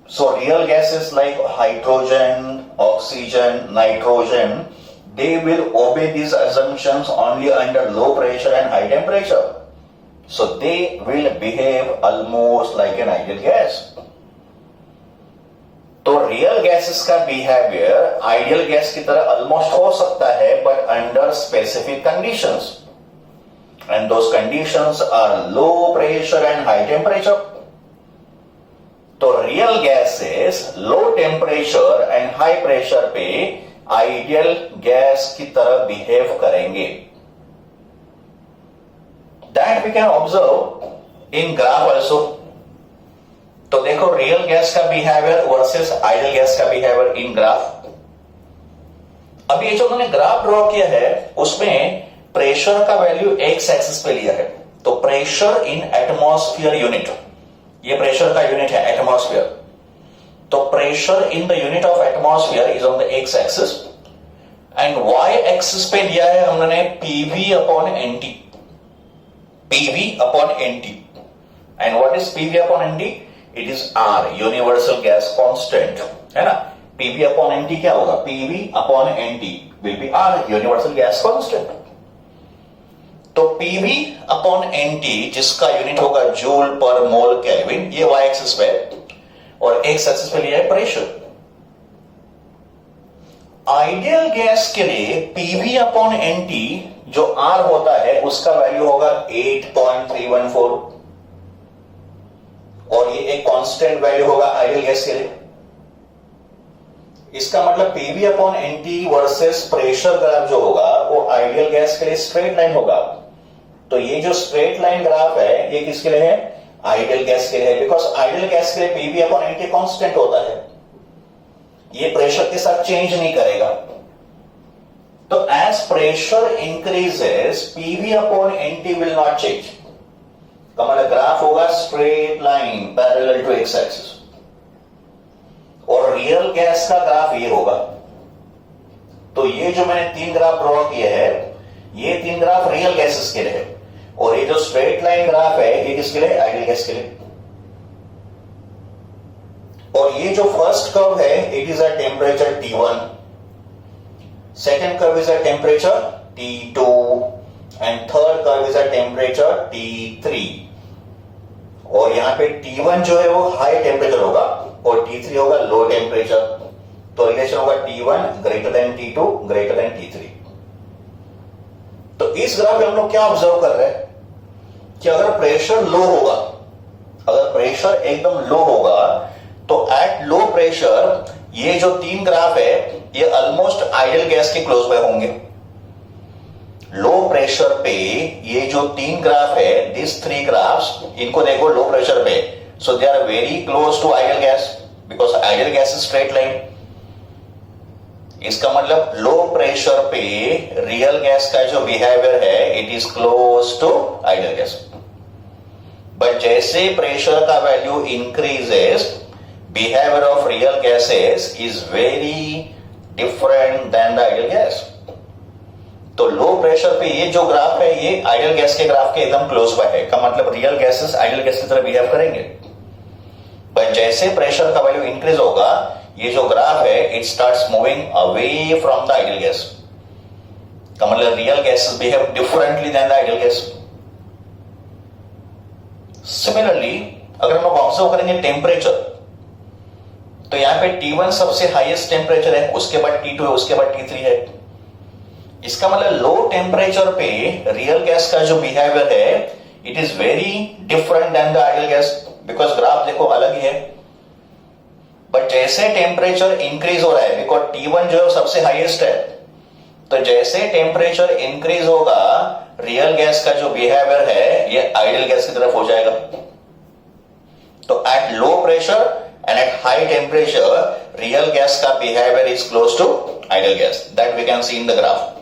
So real gases like hydrogen, oxygen, nitrogen, they will obey these assumptions only under low pressure and high temperature. So they will behave almost like an ideal gas. तो real gases का behaviour ideal gas की तरह almost हो सकता है, but under specific conditions, and those conditions are low pressure and high temperature. तो real gases low temperature and high pressure पे ideal gas की तरह बिहेव करेंगे. That we can observe in graph also. तो देखो रियल गैस का behaviour versus ideal gas का behaviour in graph. अभी ये जो उन्होंने ग्राफ ड्रॉ किया है उसमें प्रेशर का वैल्यू एक्स एक्सिस पे लिया है. तो प्रेशर इन एटमॉस्फेयर यूनिट, ये प्रेशर का यूनिट है एटमॉस्फेयर. तो pressure in the unit of atmosphere is on the X axis, and Y axis पे दिया है हमने PV upon NT. PV upon NT. And what is PV upon NT? It is R, universal gas constant, है ना. PV upon NT क्या होगा? PV upon NT will be R, universal gas constant. तो PV upon n t जिसका unit होगा joule पर mole kelvin, ये Y axis पे, और एक्स एक्सिस पे लिया है प्रेशर. आइडियल गैस के लिए पीवी अपॉन एनटी जो आर होता है उसका वैल्यू होगा 8.314, और ये एक कांस्टेंट वैल्यू होगा आइडियल गैस के लिए. इसका मतलब PV upon NT versus pressure graph जो होगा वो आइडियल गैस के लिए स्ट्रेट लाइन होगा. तो ये जो स्ट्रेट लाइन ग्राफ है ये किसके लिए है? आइडियल गैस के लिए है, बिकॉज आइडियल गैस के लिए पीवी अपॉन एनटी कांस्टेंट होता है, ये प्रेशर के साथ चेंज नहीं करेगा. तो as pressure increases PV upon NT will not change. हमारा ग्राफ होगा straight line parallel to X axis, और रियल गैस का ग्राफ ये होगा. तो ये जो मैंने 3 ग्राफ ड्रॉ किए हैं, ये 3 ग्राफ रियल गैसेस के लिए है, और ये जो स्ट्रेट लाइन ग्राफ है ये किसके लिए? आइडियल गैस के लिए. और ये जो फर्स्ट कर्व है it is a temperature T1, second curve is a temperature T2, and third curve is a temperature T3. और यहां पे T1 जो है वो हाई टेम्परेचर होगा और T3 होगा लो टेम्परेचर. तो रिलेशन होगा T1 greater than T2 greater than T3. तो इस ग्राफ में हम लोग क्या ऑब्जर्व कर रहे हैं कि अगर प्रेशर लो होगा, अगर प्रेशर एकदम लो होगा, तो एट लो प्रेशर ये जो 3 ग्राफ है ये ऑलमोस्ट आइडियल गैस के क्लोज बाय होंगे. लो प्रेशर पे ये जो 3 ग्राफ है, दिस 3 ग्राफ्स, इनको देखो लो प्रेशर पे, so they are very close to ideal gas, because ideal gas is straight line. इसका मतलब लो प्रेशर पे रियल गैस का जो बिहेवियर है it is close to ideal gas. But जैसे प्रेशर का value increases, behaviour of real gases is very different than the ideal gas. तो low pressure पे ये जो ग्राफ है ये आइडियल गैस के ग्राफ के एकदम क्लोज बाय है, का मतलब रियल गैसेस आइडियल गैस की तरह बिहेव करेंगे। पर जैसे प्रेशर का वैल्यू इंक्रीज होगा, ये जो ग्राफ है it starts moving away from the ideal gas, का मतलब real gases behave differently than the ideal gas. Similarly अगर हम लोग ऑब्जर्व करेंगे टेम्परेचर, तो यहां पे T1 सबसे हाईएस्ट टेम्परेचर है, उसके बाद T2 है, उसके बाद T3 है। इसका मतलब लो टेम्परेचर पे रियल गैस का जो बिहेवियर है it is very different than the ideal gas, because graph देखो अलग ही है। बट जैसे टेम्परेचर इंक्रीज हो रहा है, बिकॉज T1 जो सबसे हाईएस्ट है, तो जैसे टेम्परेचर इंक्रीज होगा रियल गैस का जो बिहेवियर है ये आइडियल गैस की तरफ हो जाएगा। तो at low pressure and at high temperature real gas का behaviour is close to ideal gas, that we can see in the graph.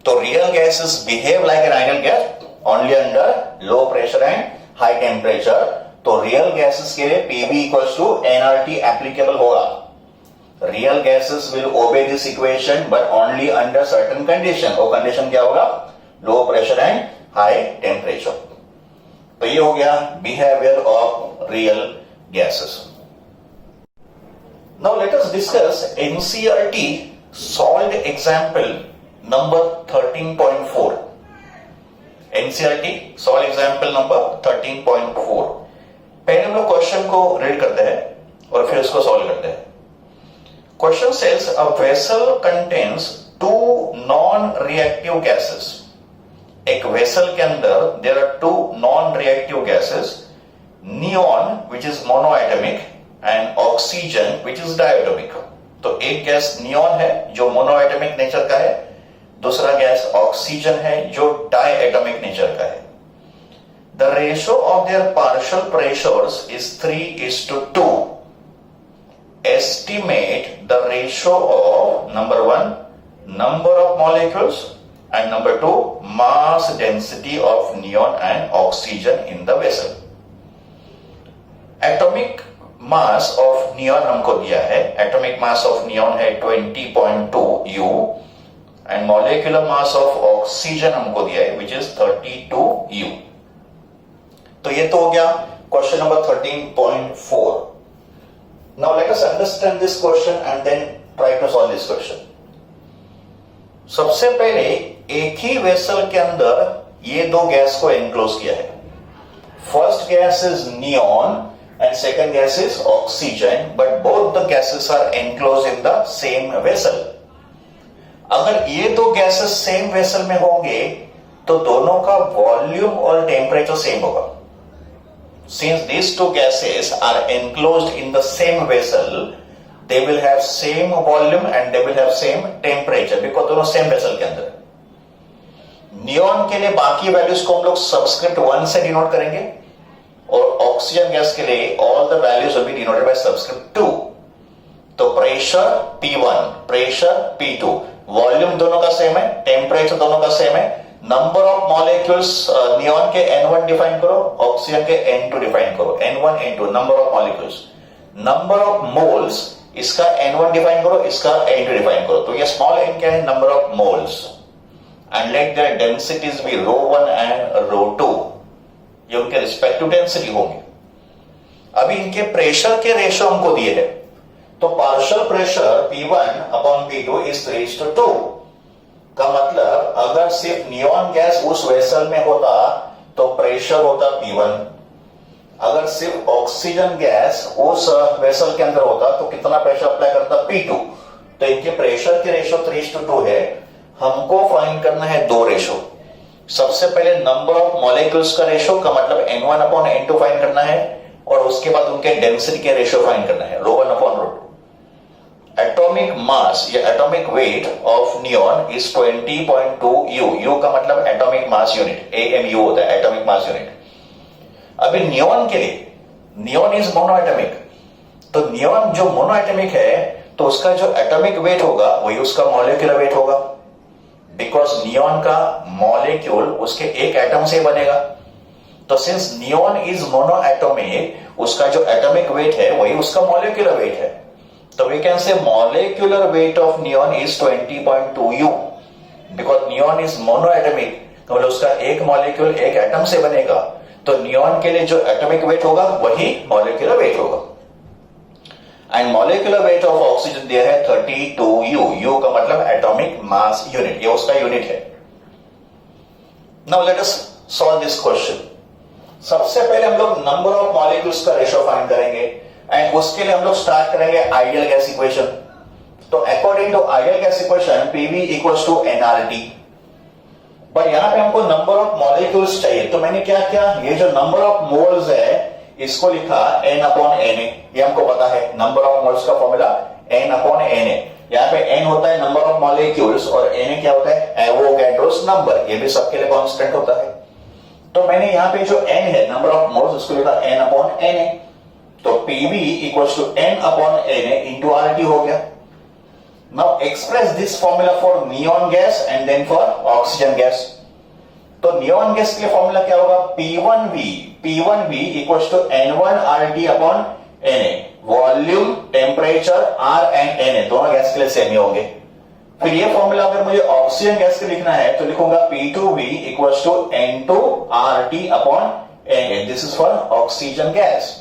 तो real gases behave like an ideal gas only under low pressure and high temperature. तो real gases के लिए PV equals to nRT applicable होगा। Real gases will obey this equation but only under certain condition. वो condition क्या होगा? Low pressure and high temperature. तो ये हो गया behaviour of real gases. Now let us discuss NCERT solved example number 13.4। NCERT solve example number 13.4। पहले हम लोग क्वेश्चन को रीड करते हैं और फिर उसको सॉल्व करते हैं। Question says a vessel contains two non reactive gases. एक वेसल के अंदर there are two non reactive gases, neon which is monoatomic and oxygen which is diatomic. तो एक गैस नियॉन है जो मोनोएटमिक नेचर का है, दूसरा गैस ऑक्सीजन है जो डायएटॉमिक नेचर का है। The ratio of their partial pressures is 3:2। Estimate the ratio of number 1 number of molecules and number 2 mass density of neon and oxygen in the vessel. Atomic mass of neon हमको दिया है, atomic mass of neon है 20.2 U and molecular mass of oxygen हमको दिया है which is 32 U। तो ये तो हो गया question number 13.4। Now let us understand this question and then try to solve this question. सबसे पहले एक ही वेसल के अंदर ये दो गैस को एनक्लोज किया है। First gas is neon and second gas is oxygen, but both the gases are enclosed in the same vessel. अगर ये दो गैसेस सेम वेसल में होंगे तो दोनों का वॉल्यूम और टेम्परेचर सेम होगा। Since these two gases are enclosed in the same vessel, they will have same volume and they will have same temperature because दोनों सेम वेसल के अंदर। नियॉन के लिए बाकी वैल्यूज को हम लोग सबस्क्रिप्ट 1 से डिनोट करेंगे और ऑक्सीजन गैस के लिए all the values will be denoted by subscript 2। तो pressure P1, pressure P2, volume दोनों का सेम है, टेम्परेचर दोनों का सेम है। नंबर ऑफ मॉलिक्यूल्स नियॉन के N1 डिफाइन करो, ऑक्सीजन के N2 डिफाइन करो। N1 N2 number of molecules. Number of moles इसका N1 डिफाइन करो, इसका N2 डिफाइन करो। तो ये स्मॉल n क्या है? Number of moles. And let their densities be ρ1 and ρ2। ये उनके रिस्पेक्टिव डेंसिटी होंगे। अभी इनके प्रेशर के रेशियो हमको दिए हैं, तो partial pressure P1 upon P2 is 3:2। का मतलब अगर सिर्फ नियॉन गैस उस वेसल में होता तो प्रेशर होता P1, अगर सिर्फ ऑक्सीजन गैस उस वेसल के अंदर होता तो कितना प्रेशर अप्लाई करता? P2। तो इनके प्रेशर के रेशियो 3:2 है। हमको फाइंड करना है दो रेशियो। सबसे पहले नंबर ऑफ मॉलिक्यूल्स का रेशियो, का मतलब N1 अपॉन N2 फाइंड करना है और उसके बाद उनके डेंसिटी के रेशियो फाइंड करना है, ρ1 अपॉन ρ2। एटॉमिक मास या atomic weight of neon is 20.2 U। U का मतलब एटॉमिक मास यूनिट, AMU होता है, एटॉमिक मास यूनिट। अभी नियॉन के लिए, नियॉन इज मोनोएटमिक, तो नियॉन जो मोनोएटमिक है तो उसका जो एटॉमिक वेट होगा वही उसका मॉलिक्यूलर वेट होगा, बिकॉज नियॉन का मॉलिक्यूल उसके एक एटम से बनेगा। तो सिंस नियॉन इज मोनोएटॉमिक, उसका जो एटॉमिक वेट है वही उसका मॉलिक्यूलर वेट है। तो we can say molecular weight of neon is 20.2 U because neon is monoatomic, तो मतलब उसका एक मॉलिक्यूल एक एटम से बनेगा, तो नियॉन के लिए जो एटॉमिक वेट होगा वही मॉलिक्यूलर वेट होगा। And molecular weight of oxygen दिया है 32 U, U का मतलब एटॉमिक मास यूनिट, ये उसका यूनिट है। Now let us solve this question. सबसे पहले हम लोग नंबर ऑफ मॉलिक्यूल्स का रेशियो फाइंड करेंगे एंड उसके लिए हम लोग स्टार्ट करेंगे आइडियल गैस इक्वेशन। तो according to ideal gas equation PV equals to NRT, पर यहां पे हमको नंबर ऑफ मॉलिक्यूल्स चाहिए, तो मैंने क्या किया, ये जो नंबर ऑफ मोल्स है इसको लिखा n अपॉन Na, ये हमको पता है नंबर ऑफ मोल्स का फॉर्मूला n अपॉन Na। यहाँ पे n होता है नंबर ऑफ मॉलिक्यूल्स और Na क्या होता है, एवोगैड्रोस नंबर, ये भी सबके लिए कांस्टेंट होता है। तो मैंने यहाँ पे जो n है नंबर ऑफ मोल्स उसको लिखा n अपॉन Na, तो PV equals to n upon Na into RT हो गया। Now express this formula for neon gas and then for oxygen gas. तो नियॉन गैस के लिए फॉर्मूला क्या होगा, P1V equals to N1RT upon Na, volume, temperature, R and Na दोनों gas के लिए सेम ही होंगे। फिर ये फॉर्मूला अगर मुझे ऑक्सीजन गैस के लिखना है तो लिखूंगा P2V equals to N2RT upon Na, this is for oxygen gas.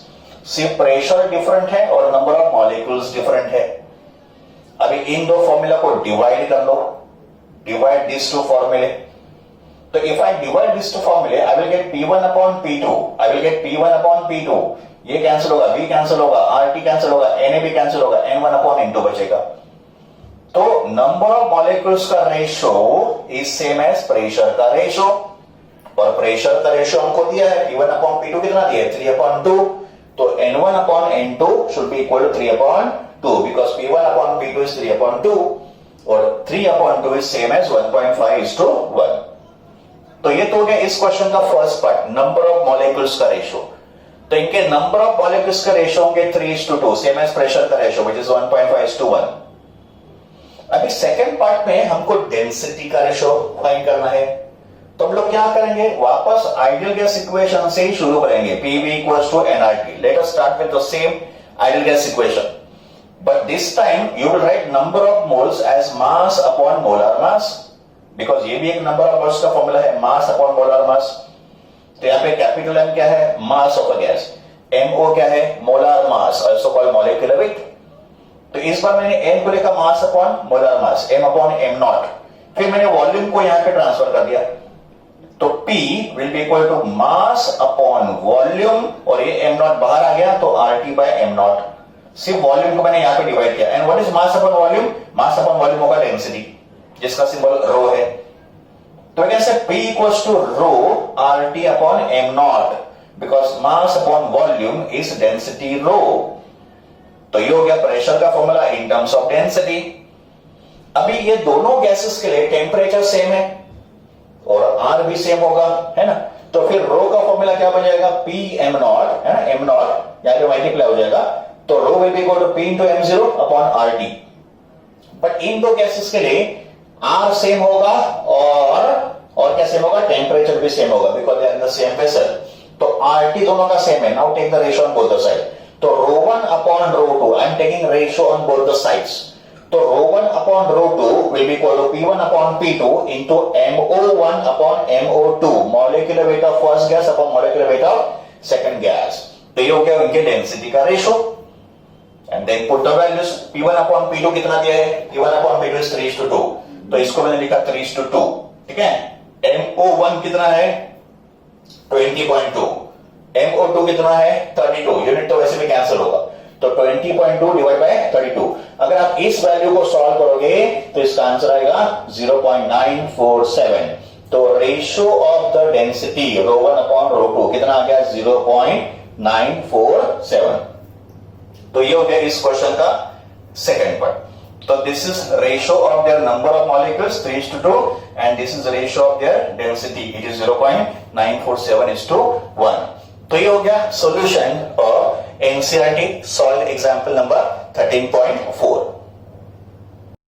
सिर्फ प्रेशर डिफरेंट है और नंबर ऑफ मॉलिक्यूल्स डिफरेंट है। अभी इन दो फॉर्मूला को डिवाइड कर लो, डिवाइड दिस टू फॉर्मूले। तो if I divide this two formulae I will get P1 upon P2, I will get P1 upon P2, ये कैंसिल होगा, B कैंसिल होगा, RT cancel होगा, Na भी कैंसिल होगा, N1 upon N2 बचेगा। तो number of molecules का ratio is same as pressure का रेशियो, और प्रेशर का रेशियो हमको दिया है P1 अपॉन P2 कितना दिया है, 3/2, तो N1 upon N2 should be equal to 3/2 because P1 upon P2 is 3/2 और 3/2 is same as 1.5:1। तो ये तो हो गया इस क्वेश्चन का first part, number of molecules का रेशियो। तो इनके नंबर ऑफ मॉलिक्यूल्स का रेशियो होंगे 3:2 सेम एज प्रेशर का रेशियो व्हिच इज 1.5:1। अभी सेकंड पार्ट में हमको डेंसिटी का रेशियो फाइंड करना है, तो हम लोग क्या करेंगे, वापस आइडियल गैस इक्वेशन से ही शुरू करेंगे, PV equals to nRT। Let us start with the same ideal gas equation, but this time you will write number of moles as mass upon molar mass, because ये भी एक number of moles का formula है, mass upon molar मास। तो यहाँ पे capital M क्या है, मास ऑफ अ गैस, MO क्या है, मोलर मास, आल्सो कॉल्ड मॉलिक्यूलर वेट। तो इस बार मैंने M को लिखा मास upon molar mass, M upon M not. फिर मैंने वॉल्यूम को यहाँ पे ट्रांसफर कर दिया, तो P will be equal to mass upon volume, और ये m नॉट बाहर आ गया तो RT by m नॉट। सिर्फ वॉल्यूम को मैंने यहां पे डिवाइड किया। And what is mass upon volume, mass upon volume होगा डेंसिटी, जिसका सिंबल रो है। तो कैसे P equals to rho RT upon m nought, because mass upon volume is density rho. तो ये हो गया प्रेशर का formula in terms of density. अभी ये दोनों गैसेस के लिए टेम्परेचर सेम है और R भी सेम होगा, है ना, तो फिर रो का फॉर्मूला क्या बन जाएगा, P m नॉट, है ना, m नॉट यहां पे मल्टीप्लाई हो जाएगा, तो rho will be equal to P into m0 upon RT। But इन दो गैसेस के लिए R सेम होगा और क्या सेम होगा, टेम्परेचर भी सेम होगा, because they are in the same vessel. तो RT दोनों का सेम है। Now take the ratio on both the side, तो rho one upon rho two, I am taking ratio on both the sides, तो rho one upon rho two will be equal to P1 upon P2 into MO1 upon MO2, molecular weight of first gas upon molecular weight of second gas। तो ये हो गया उनके density का ratio. And then put the values, P1 upon P2 कितना दिया है, P1 upon P2 is 3:2, तो इसको मैंने लिखा 3:2, ठीक है। MO1 कितना है 20.2, MO2 कितना है 32, यूनिट तो वैसे भी कैंसिल होगा, तो 20.2 डिवाइड बाय 32। अगर आप इस वैल्यू को सॉल्व करोगे तो इसका आंसर आएगा 0.947। तो ratio of the density rho one upon rho two कितना आ गया, 0.947। तो ये हो गया इस क्वेश्चन का सेकंड पार्ट। तो this is ratio of their number of molecules 3:2 and this is ratio of their density, it is 0.947:1। तो ये हो गया solution of NCERT solve example number 13.4।